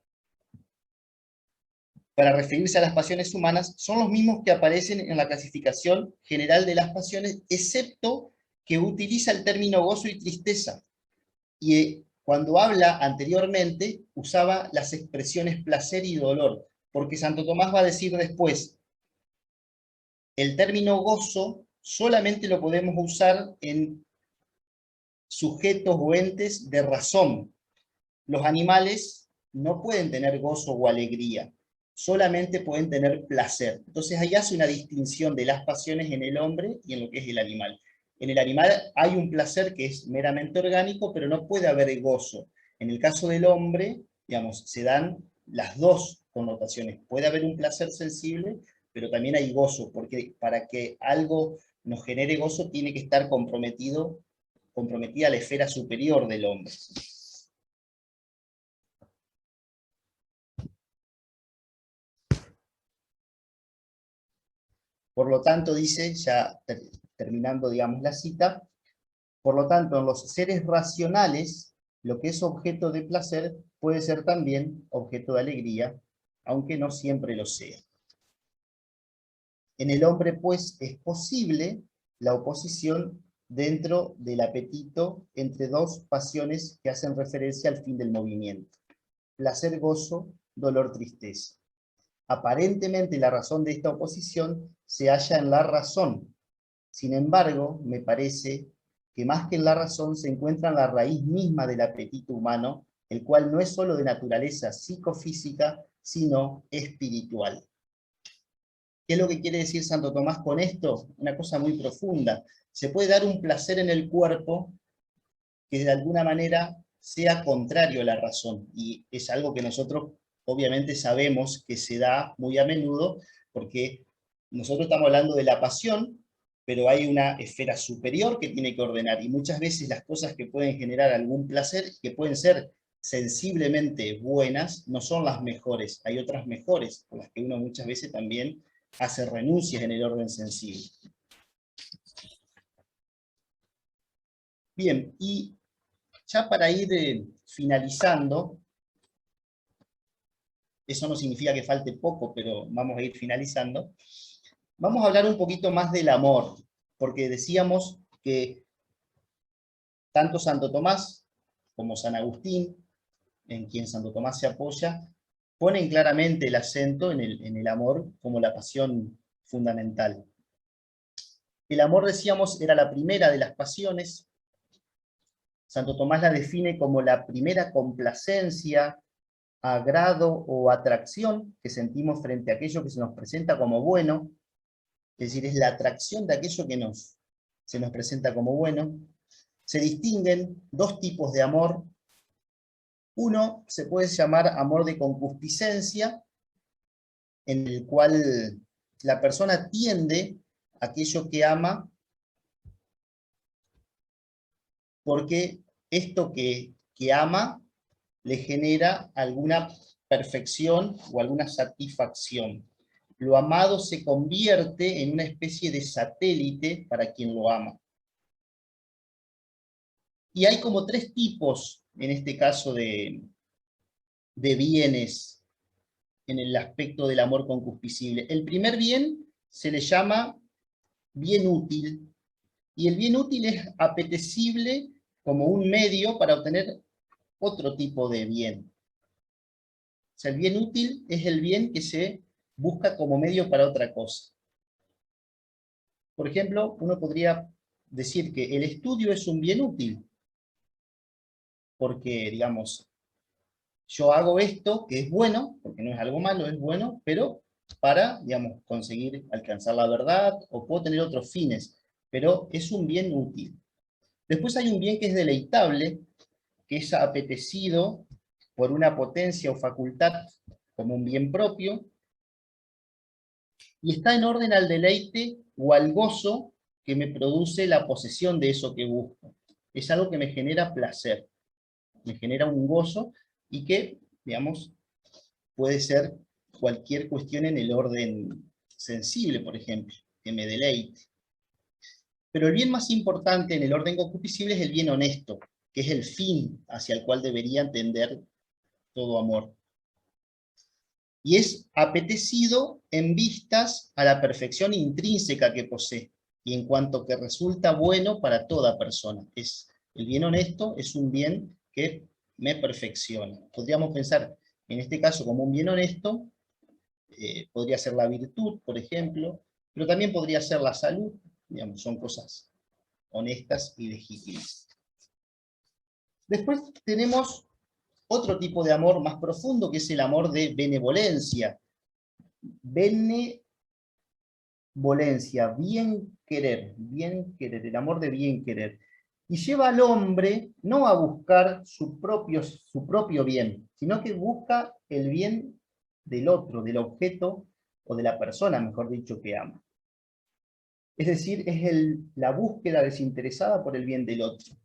para referirse a las pasiones humanas son los mismos que aparecen en la clasificación general de las pasiones, excepto que utiliza el término gozo y tristeza. Y cuando habla anteriormente, usaba las expresiones placer y dolor, porque Santo Tomás va a decir después: el término gozo solamente lo podemos usar en sujetos o entes de razón. Los animales no pueden tener gozo o alegría, solamente pueden tener placer. Entonces ahí hace una distinción de las pasiones en el hombre y en lo que es el animal. En el animal hay un placer que es meramente orgánico, pero no puede haber gozo. En el caso del hombre, digamos, se dan las dos connotaciones. Puede haber un placer sensible, pero también hay gozo, porque para que algo nos genere gozo tiene que estar comprometida la esfera superior del hombre. Por lo tanto, dice, ya terminando, digamos, la cita, por lo tanto, en los seres racionales, lo que es objeto de placer puede ser también objeto de alegría, aunque no siempre lo sea. En el hombre, pues, es posible la oposición dentro del apetito entre dos pasiones que hacen referencia al fin del movimiento: placer, gozo, dolor, tristeza. Aparentemente la razón de esta oposición se halla en la razón. Sin embargo, me parece que más que en la razón se encuentra en la raíz misma del apetito humano, el cual no es solo de naturaleza psicofísica, sino espiritual. ¿Qué es lo que quiere decir Santo Tomás con esto? Una cosa muy profunda. Se puede dar un placer en el cuerpo que de alguna manera sea contrario a la razón, y es algo que nosotros obviamente sabemos que se da muy a menudo, porque nosotros estamos hablando de la pasión, pero hay una esfera superior que tiene que ordenar, y muchas veces las cosas que pueden generar algún placer, que pueden ser sensiblemente buenas, no son las mejores, hay otras mejores, por las que uno muchas veces también hace renuncias en el orden sensible. Bien, y ya para ir finalizando, eso no significa que falte poco, pero vamos a ir finalizando. Vamos a hablar un poquito más del amor, porque decíamos que tanto Santo Tomás como San Agustín, en quien Santo Tomás se apoya, ponen claramente el acento en el amor como la pasión fundamental. El amor, decíamos, era la primera de las pasiones. Santo Tomás la define como la primera complacencia, agrado o atracción que sentimos frente a aquello que se nos presenta como bueno, es decir, es la atracción de aquello que se nos presenta como bueno. Se distinguen dos tipos de amor. Uno se puede llamar amor de concupiscencia, en el cual la persona tiende a aquello que ama porque esto que ama le genera alguna perfección o alguna satisfacción. Lo amado se convierte en una especie de satélite para quien lo ama. Y hay como tres tipos, en este caso, de bienes en el aspecto del amor concupiscible. El primer bien se le llama bien útil, y el bien útil es apetecible como un medio para obtener otro tipo de bien. O sea, el bien útil es el bien que se busca como medio para otra cosa. Por ejemplo, uno podría decir que el estudio es un bien útil, porque, digamos, yo hago esto que es bueno, porque no es algo malo, es bueno, pero para, digamos, conseguir alcanzar la verdad, o puedo tener otros fines, pero es un bien útil. Después hay un bien que es deleitable, que es apetecido por una potencia o facultad como un bien propio, y está en orden al deleite o al gozo que me produce la posesión de eso que busco. Es algo que me genera placer, me genera un gozo, y que, digamos, puede ser cualquier cuestión en el orden sensible, por ejemplo, que me deleite. Pero el bien más importante en el orden concupiscible es el bien honesto, que es el fin hacia el cual debería tender todo amor. Y es apetecido en vistas a la perfección intrínseca que posee, y en cuanto que resulta bueno para toda persona. El bien honesto es un bien que me perfecciona. Podríamos pensar, en este caso, como un bien honesto, podría ser la virtud, por ejemplo, pero también podría ser la salud, digamos, son cosas honestas y legítimas. Después tenemos otro tipo de amor más profundo, que es el amor de benevolencia. Benevolencia, bien querer, el amor de bien querer. Y lleva al hombre no a buscar su propio bien, sino que busca el bien del otro, del objeto o de la persona, mejor dicho, que ama. Es decir, es la búsqueda desinteresada por el bien del otro.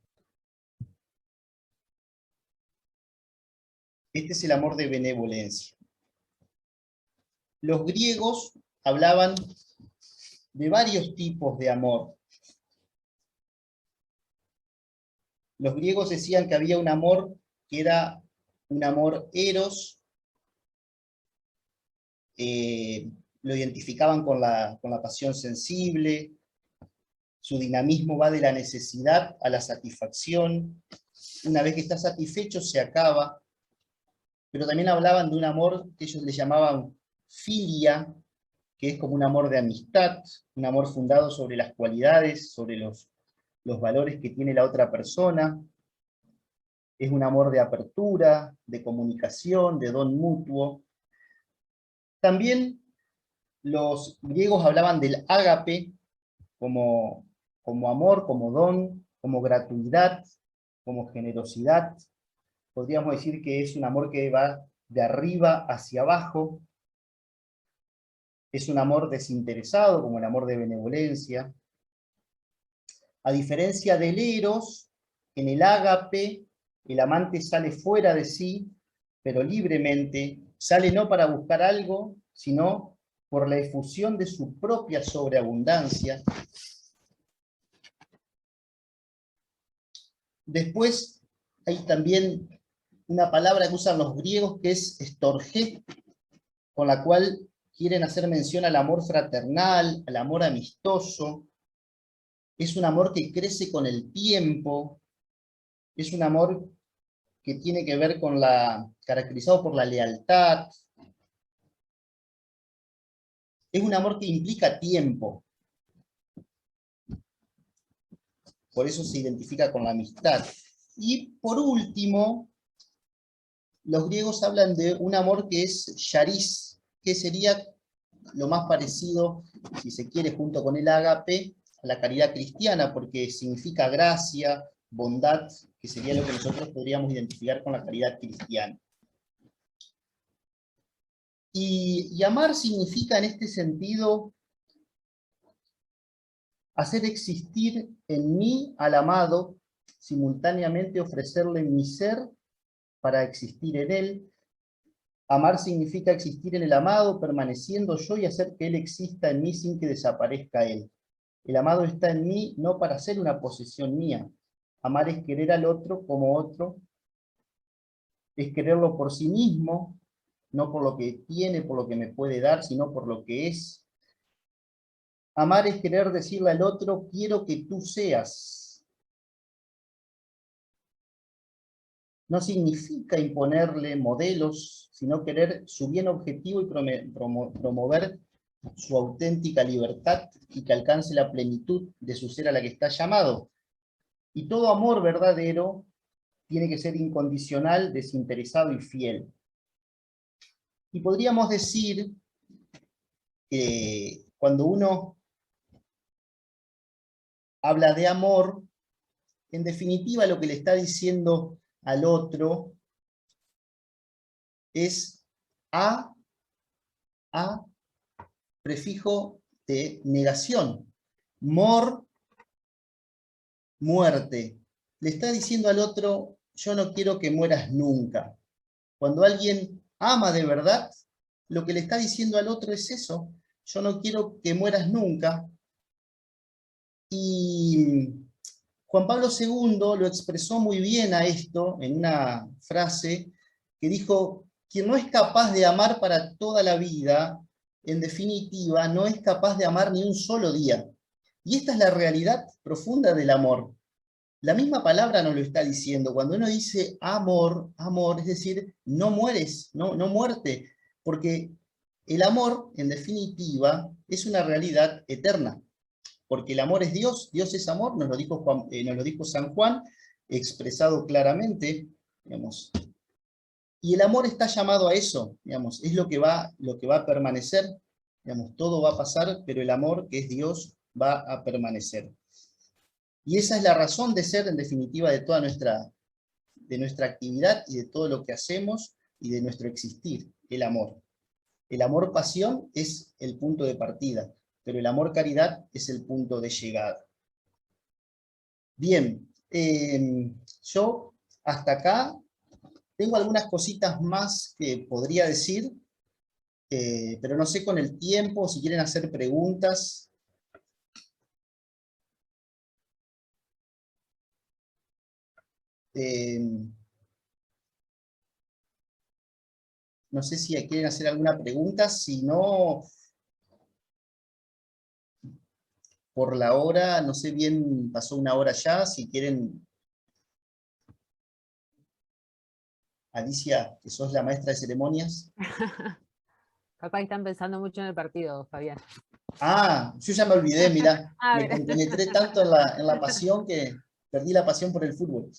Este es el amor de benevolencia. Los griegos hablaban de varios tipos de amor. Los griegos decían que había un amor que era un amor eros, lo identificaban con la pasión sensible, su dinamismo va de la necesidad a la satisfacción, una vez que está satisfecho se acaba, pero también hablaban de un amor que ellos le llamaban filia, que es como un amor de amistad, un amor fundado sobre las cualidades, sobre los valores que tiene la otra persona. Es un amor de apertura, de comunicación, de don mutuo. También los griegos hablaban del ágape como amor, como don, como gratuidad, como generosidad. Podríamos decir que es un amor que va de arriba hacia abajo. Es un amor desinteresado, como el amor de benevolencia. A diferencia del eros, en el ágape, el amante sale fuera de sí, pero libremente, sale no para buscar algo, sino por la efusión de su propia sobreabundancia. Después hay también una palabra que usan los griegos que es estorgé, con la cual quieren hacer mención al amor fraternal, al amor amistoso. Es un amor que crece con el tiempo, es un amor que tiene que ver con caracterizado por la lealtad. Es un amor que implica tiempo. Por eso se identifica con la amistad. Y por último, los griegos hablan de un amor que es charis, que sería lo más parecido, si se quiere, junto con el ágape, a la caridad cristiana, porque significa gracia, bondad, que sería lo que nosotros podríamos identificar con la caridad cristiana. Y amar significa en este sentido hacer existir en mí al amado, simultáneamente ofrecerle mi ser para existir en él. Amar significa existir en el amado, permaneciendo yo y hacer que él exista en mí sin que desaparezca él. El amado está en mí no para ser una posesión mía. Amar es querer al otro como otro, es quererlo por sí mismo, no por lo que tiene, por lo que me puede dar, sino por lo que es. Amar es querer decirle al otro, quiero que tú seas. No significa imponerle modelos, sino querer su bien objetivo y promover su auténtica libertad y que alcance la plenitud de su ser a la que está llamado. Y todo amor verdadero tiene que ser incondicional, desinteresado y fiel. Y podríamos decir que cuando uno habla de amor, en definitiva lo que le está diciendo al otro es a prefijo de negación. Mor, muerte. Le está diciendo al otro, yo no quiero que mueras nunca. Cuando alguien ama de verdad, lo que le está diciendo al otro es eso, yo no quiero que mueras nunca. Y Juan Pablo II lo expresó muy bien a esto en una frase que dijo, quien no es capaz de amar para toda la vida, en definitiva, no es capaz de amar ni un solo día. Y esta es la realidad profunda del amor. La misma palabra nos lo está diciendo. Cuando uno dice amor, amor, es decir, no mueres, no muerte, porque el amor, en definitiva, es una realidad eterna. Porque el amor es Dios, Dios es amor, nos lo dijo San Juan, expresado claramente, digamos. Y el amor está llamado a eso, digamos, es lo que va a permanecer, digamos, todo va a pasar, pero el amor, que es Dios, va a permanecer. Y esa es la razón de ser, en definitiva, de toda de nuestra actividad y de todo lo que hacemos y de nuestro existir, el amor. El amor pasión es el punto de partida, pero el amor caridad es el punto de llegada. Bien, yo hasta acá tengo algunas cositas más que podría decir, pero no sé con el tiempo, si quieren hacer preguntas. No sé si quieren hacer alguna pregunta, si no, por la hora, no sé bien, pasó una hora ya, si quieren, Alicia, que sos la maestra de ceremonias. Capaz que están pensando mucho en el partido, Fabián. Ah, yo ya me olvidé, mirá, me Mira. compenetré tanto en la pasión que perdí la pasión por el fútbol.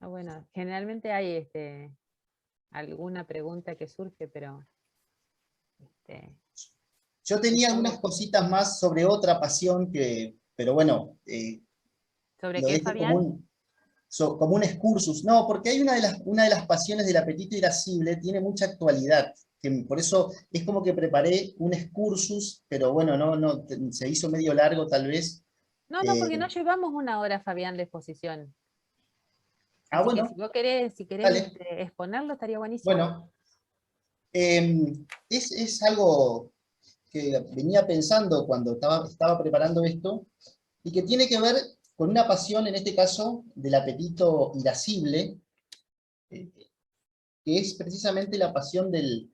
Bueno, generalmente hay alguna pregunta que surge, pero yo tenía algunas cositas más sobre otra pasión pero bueno, ¿sobre lo qué, dejo como Fabián? como un excursus. No, porque hay una de las pasiones del apetito irascible, tiene mucha actualidad, que por eso es como que preparé un excursus, pero bueno, se hizo medio largo tal vez. No, porque no llevamos una hora, Fabián, de exposición. Así que Bueno, si vos querés, dale. exponerlo, estaría buenísimo. Bueno, es algo que venía pensando cuando estaba preparando esto, y que tiene que ver con una pasión, en este caso, del apetito irascible, que es precisamente la pasión del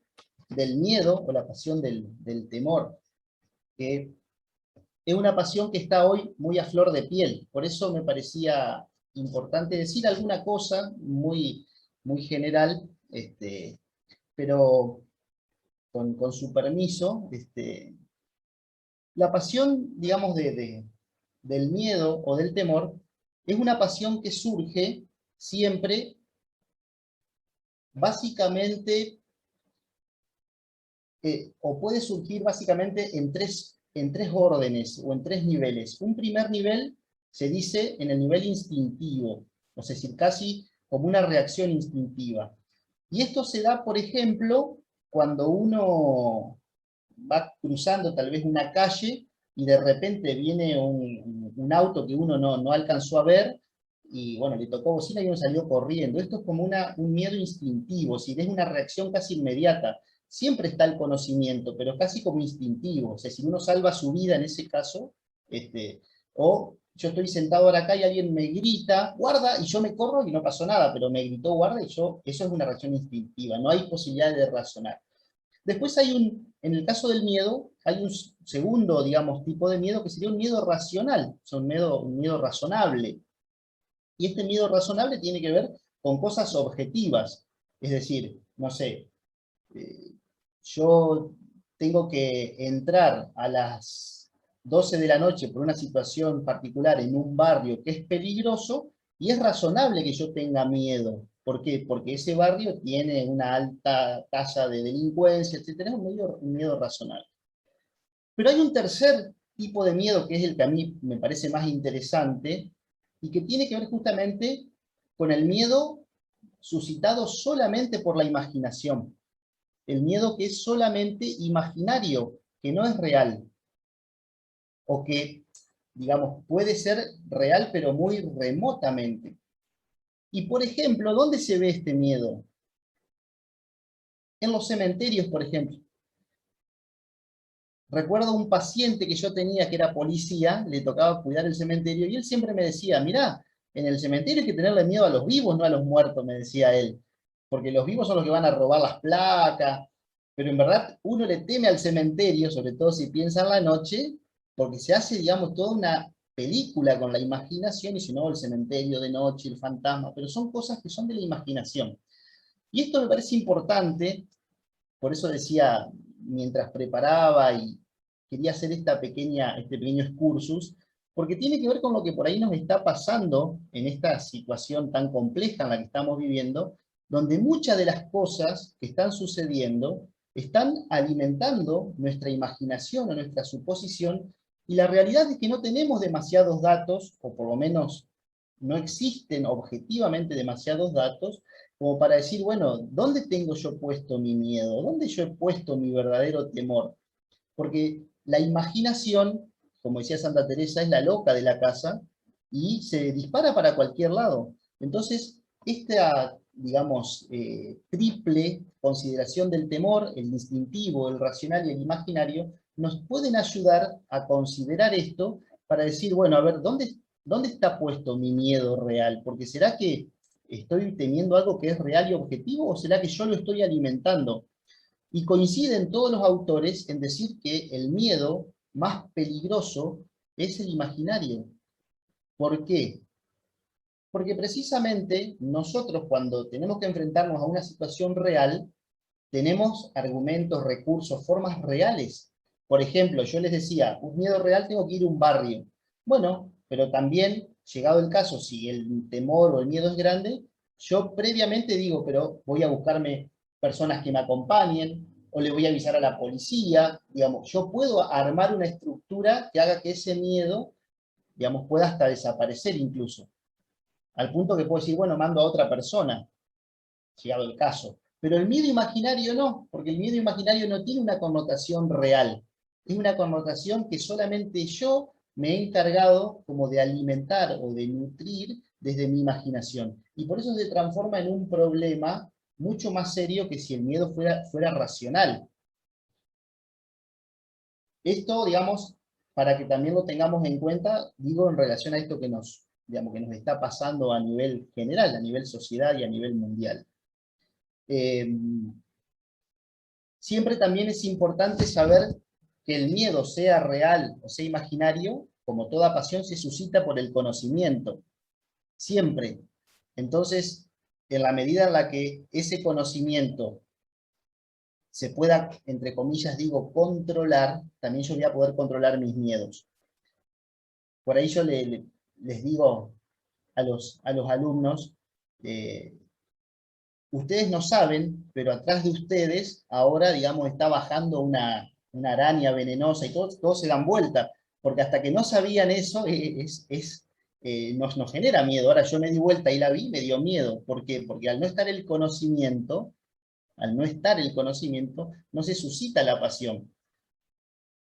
miedo, o la pasión del temor, que es una pasión que está hoy muy a flor de piel. Por eso me parecía importante decir alguna cosa muy, muy general, pero con su permiso. La pasión, digamos, del miedo o del temor, es una pasión que surge siempre, básicamente, o puede surgir básicamente en tres órdenes o en tres niveles. Un primer nivel se dice en el nivel instintivo, es decir, casi como una reacción instintiva. Y esto se da, por ejemplo, cuando uno va cruzando tal vez una calle y de repente viene un auto que uno no alcanzó a ver, y bueno, le tocó bocina y uno salió corriendo. Esto es como un miedo instintivo, si es una reacción casi inmediata. Siempre está el conocimiento, pero casi como instintivo. O sea, si uno salva su vida en ese caso, o yo estoy sentado ahora acá y alguien me grita, guarda, y yo me corro y no pasó nada, pero me gritó guarda y eso es una reacción instintiva, no hay posibilidad de razonar. Después en el caso del miedo, hay un segundo, digamos, tipo de miedo que sería un miedo racional, o sea, un miedo razonable. Y este miedo razonable tiene que ver con cosas objetivas. Es decir, no sé, yo tengo que entrar a las 12 de la noche por una situación particular en un barrio que es peligroso, y es razonable que yo tenga miedo. ¿Por qué? Porque ese barrio tiene una alta tasa de delincuencia, etc. Es un miedo razonable. Pero hay un tercer tipo de miedo que es el que a mí me parece más interesante, y que tiene que ver justamente con el miedo suscitado solamente por la imaginación. El miedo que es solamente imaginario, que no es real, o que, digamos, puede ser real pero muy remotamente. Y por ejemplo, ¿dónde se ve este miedo? En los cementerios, por ejemplo. Recuerdo un paciente que yo tenía que era policía, le tocaba cuidar el cementerio, y él siempre me decía, mirá, en el cementerio hay que tenerle miedo a los vivos, no a los muertos, me decía él, porque los vivos son los que van a robar las placas, pero en verdad uno le teme al cementerio, sobre todo si piensa en la noche, porque se hace, digamos, toda una película con la imaginación, y si no, el cementerio de noche, el fantasma, pero son cosas que son de la imaginación. Y esto me parece importante, por eso decía, mientras preparaba y quería hacer este pequeño excursus, porque tiene que ver con lo que por ahí nos está pasando en esta situación tan compleja en la que estamos viviendo, donde muchas de las cosas que están sucediendo están alimentando nuestra imaginación o nuestra suposición, y la realidad es que no tenemos demasiados datos, o por lo menos no existen objetivamente demasiados datos, como para decir, bueno, ¿dónde tengo yo puesto mi miedo? ¿Dónde yo he puesto mi verdadero temor? Porque la imaginación, como decía Santa Teresa, es la loca de la casa y se dispara para cualquier lado. Entonces, esta, digamos, triple consideración del temor, el instintivo, el racional y el imaginario, nos pueden ayudar a considerar esto para decir, bueno, a ver, ¿dónde está puesto mi miedo real? Porque ¿será que estoy teniendo algo que es real y objetivo, o será que yo lo estoy alimentando? Y coinciden todos los autores en decir que el miedo más peligroso es el imaginario. ¿Por qué? Porque precisamente nosotros, cuando tenemos que enfrentarnos a una situación real, tenemos argumentos, recursos, formas reales. Por ejemplo, yo les decía, un miedo real, tengo que ir a un barrio. Bueno, pero también, llegado el caso, si el temor o el miedo es grande, yo previamente digo, pero voy a buscarme personas que me acompañen, o le voy a avisar a la policía, digamos, yo puedo armar una estructura que haga que ese miedo, digamos, pueda hasta desaparecer incluso, al punto que puedo decir, bueno, mando a otra persona, llegado el caso. Pero el miedo imaginario no, porque el miedo imaginario no tiene una connotación real, es una connotación que solamente yo me he encargado como de alimentar o de nutrir desde mi imaginación. Y por eso se transforma en un problema mucho más serio que si el miedo fuera racional. Esto, digamos, para que también lo tengamos en cuenta, digo, en relación a esto digamos, que nos está pasando a nivel general, a nivel sociedad y a nivel mundial. Siempre también es importante saber que el miedo, sea real o sea imaginario, como toda pasión, se suscita por el conocimiento. Siempre. Entonces, en la medida en la que ese conocimiento se pueda, entre comillas digo, controlar, también yo voy a poder controlar mis miedos. Por ahí yo les digo a los alumnos, ustedes no saben, pero atrás de ustedes ahora, digamos, está bajando una araña venenosa y todos se dan vuelta, porque hasta que no sabían eso, nos genera miedo. Ahora yo me di vuelta y la vi, me dio miedo. ¿Por qué? Porque al no estar el conocimiento, no se suscita la pasión.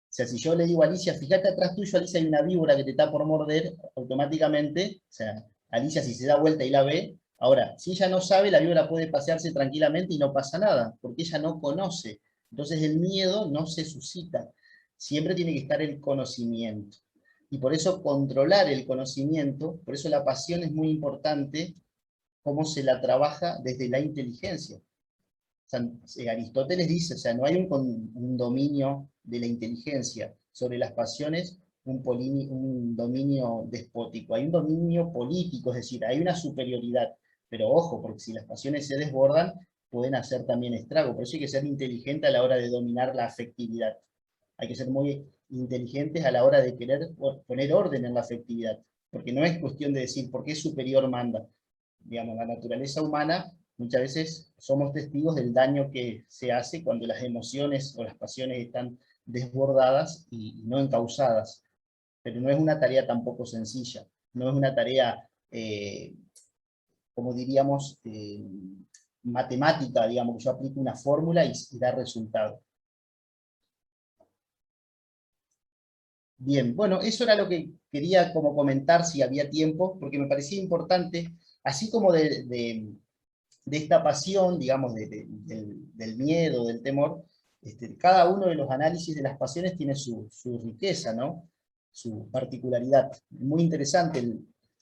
O sea, si yo le digo a Alicia, fíjate atrás tuyo, Alicia, hay una víbora que te está por morder, automáticamente, o sea, Alicia si se da vuelta y la ve, ahora, si ella no sabe, la víbora puede pasearse tranquilamente y no pasa nada, porque ella no conoce. Entonces el miedo no se suscita. Siempre tiene que estar el conocimiento. Y por eso controlar el conocimiento, por eso la pasión es muy importante, cómo se la trabaja desde la inteligencia. O sea, Aristóteles dice, o sea, no hay un dominio de la inteligencia sobre las pasiones, un dominio despótico, hay un dominio político, es decir, hay una superioridad, pero ojo, porque si las pasiones se desbordan, pueden hacer también estrago, por eso hay que ser inteligente a la hora de dominar la afectividad, hay que ser muy inteligentes a la hora de querer poner orden en la afectividad, porque no es cuestión de decir por qué superior manda, digamos, la naturaleza humana, muchas veces somos testigos del daño que se hace cuando las emociones o las pasiones están desbordadas y no encausadas. Pero no es una tarea tampoco sencilla, no es una tarea, como diríamos, matemática, digamos, que yo aplico una fórmula y da resultado. Bien, bueno, eso era lo que quería como comentar si había tiempo, porque me parecía importante, así como de esta pasión, digamos, del miedo, del temor, cada uno de los análisis de las pasiones tiene su riqueza, ¿no? Su particularidad. Muy interesante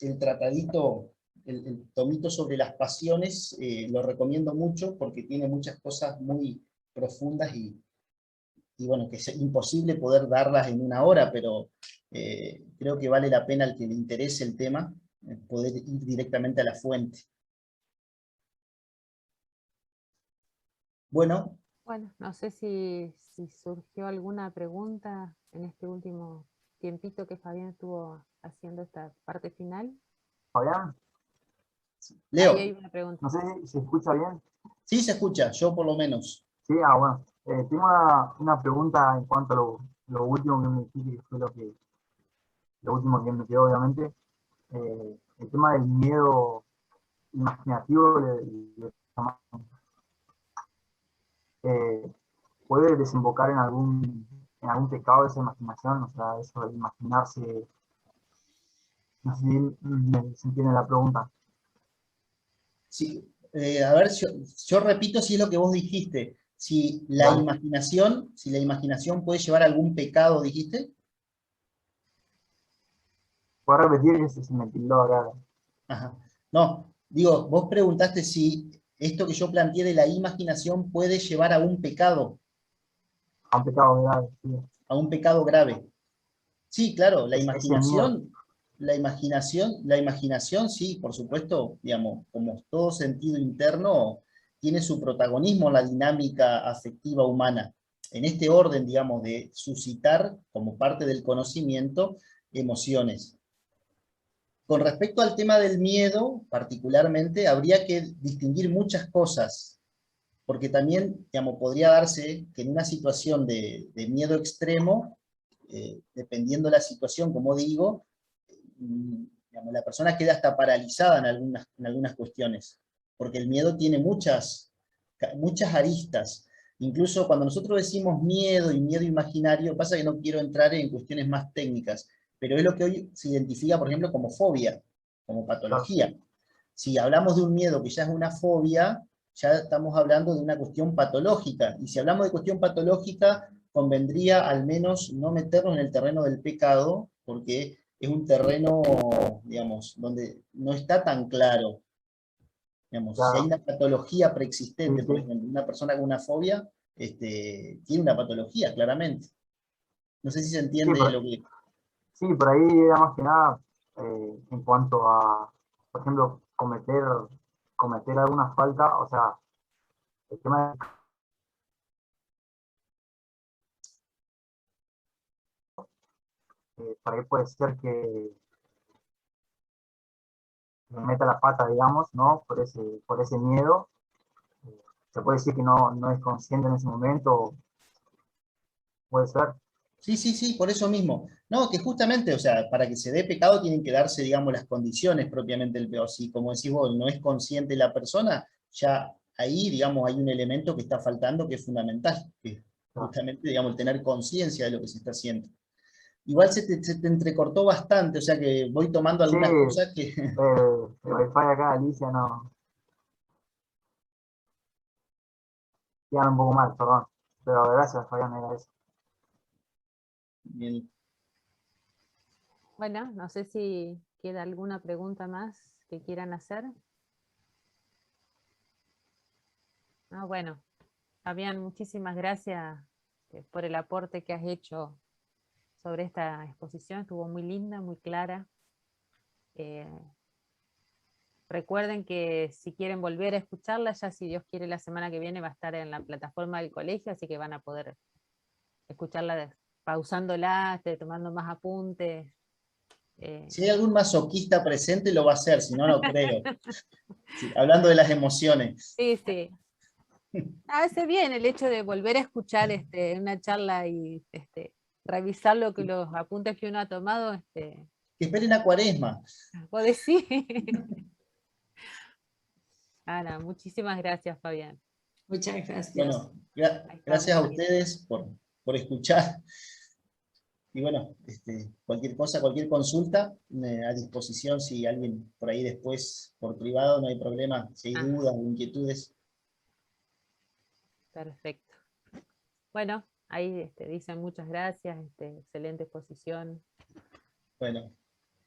el tratadito, el tomito sobre las pasiones, lo recomiendo mucho porque tiene muchas cosas muy profundas y bueno, que es imposible poder darlas en una hora, pero creo que vale la pena al que le interese el tema, poder ir directamente a la fuente. Bueno. Bueno, no sé si surgió alguna pregunta en este último tiempito que Fabián estuvo haciendo esta parte final. Fabián, Leo. Ahí hay una pregunta. no sé si se escucha bien. Sí, se escucha, yo por lo menos. Sí, bueno. Tengo una pregunta en cuanto a lo último que me dijiste, que fue lo último que me quedó, obviamente. El tema del miedo imaginativo puede desembocar en algún pecado de esa imaginación, o sea, eso de imaginarse. No sé si se entiende la pregunta. Sí, a ver, yo repito si es lo que vos dijiste. Si la imaginación puede llevar a algún pecado, ¿dijiste? ¿Puedo repetir que se me tildó acá? Ajá. No, digo, vos preguntaste si esto que yo planteé de la imaginación puede llevar a un pecado. A un pecado grave, sí. A un pecado grave. Sí, claro, la Ese miedo. imaginación, sí, por supuesto, digamos, como todo sentido interno, tiene su protagonismo en la dinámica afectiva humana. En este orden, digamos, de suscitar, como parte del conocimiento, emociones. Con respecto al tema del miedo, particularmente, habría que distinguir muchas cosas, porque también, digamos, podría darse que en una situación de miedo extremo, dependiendo de la situación, como digo, digamos, la persona queda hasta paralizada en algunas cuestiones, porque el miedo tiene muchas aristas. Incluso cuando nosotros decimos miedo y miedo imaginario, pasa que no quiero entrar en cuestiones más técnicas, pero es lo que hoy se identifica, por ejemplo, como fobia, como patología. Si hablamos de un miedo que ya es una fobia, ya estamos hablando de una cuestión patológica, y si hablamos de cuestión patológica, convendría al menos no meternos en el terreno del pecado, porque es un terreno, digamos, donde no está tan claro. Digamos, si hay Claro, una patología sí, preexistente, por sí. ejemplo, una persona con una fobia, tiene una patología, claramente. No sé si se Sí, entiende lo que... sí, por ahí era más que nada en cuanto a, por ejemplo, cometer alguna falta, o sea, el tema de por ahí puede ser que me meta la pata, digamos, ¿no? Por ese miedo. Eh, Se puede decir que no es consciente en ese momento, puede ser. Sí, sí, sí, por eso mismo. No, que justamente, o sea, para que se dé pecado tienen que darse, digamos, las condiciones propiamente del pecado. Si, como decís vos, no es consciente la persona, ya ahí, digamos, hay un elemento que está faltando que es fundamental, que es Claro. justamente, digamos, el tener conciencia de lo que se está haciendo. Igual se te entrecortó bastante, o sea que voy tomando Sí, algunas cosas que... el wifi acá, Alicia, no, quedan un poco mal, perdón. Pero gracias, Fabián, era eso. Bien. Bueno, no sé si queda alguna pregunta más que quieran hacer. Ah, bueno, Fabián, muchísimas gracias por el aporte que has hecho sobre esta exposición. Estuvo muy linda, muy clara. Eh, Recuerden que si quieren volver a escucharla, ya si Dios quiere la semana que viene va a estar en la plataforma del colegio, así que van a poder escucharla pausándola, tomando más apuntes. eh. Si hay algún masoquista presente, lo va a hacer, si no, no creo. Sí, hablando de las emociones. Sí, sí. Hace bien el hecho de volver a escuchar una charla y revisar los apuntes que uno ha tomado. Que esperen a Cuaresma. Vos decís. Ana, muchísimas gracias, Fabián. Muchas gracias. Bueno, Ahí estamos, gracias a Marita. ustedes por escuchar. Y bueno, cualquier cosa, cualquier consulta, a disposición si alguien por ahí después, por privado, no hay problema. Si hay Ajá, dudas o inquietudes, perfecto. Bueno, ahí dicen muchas gracias, excelente exposición. bueno,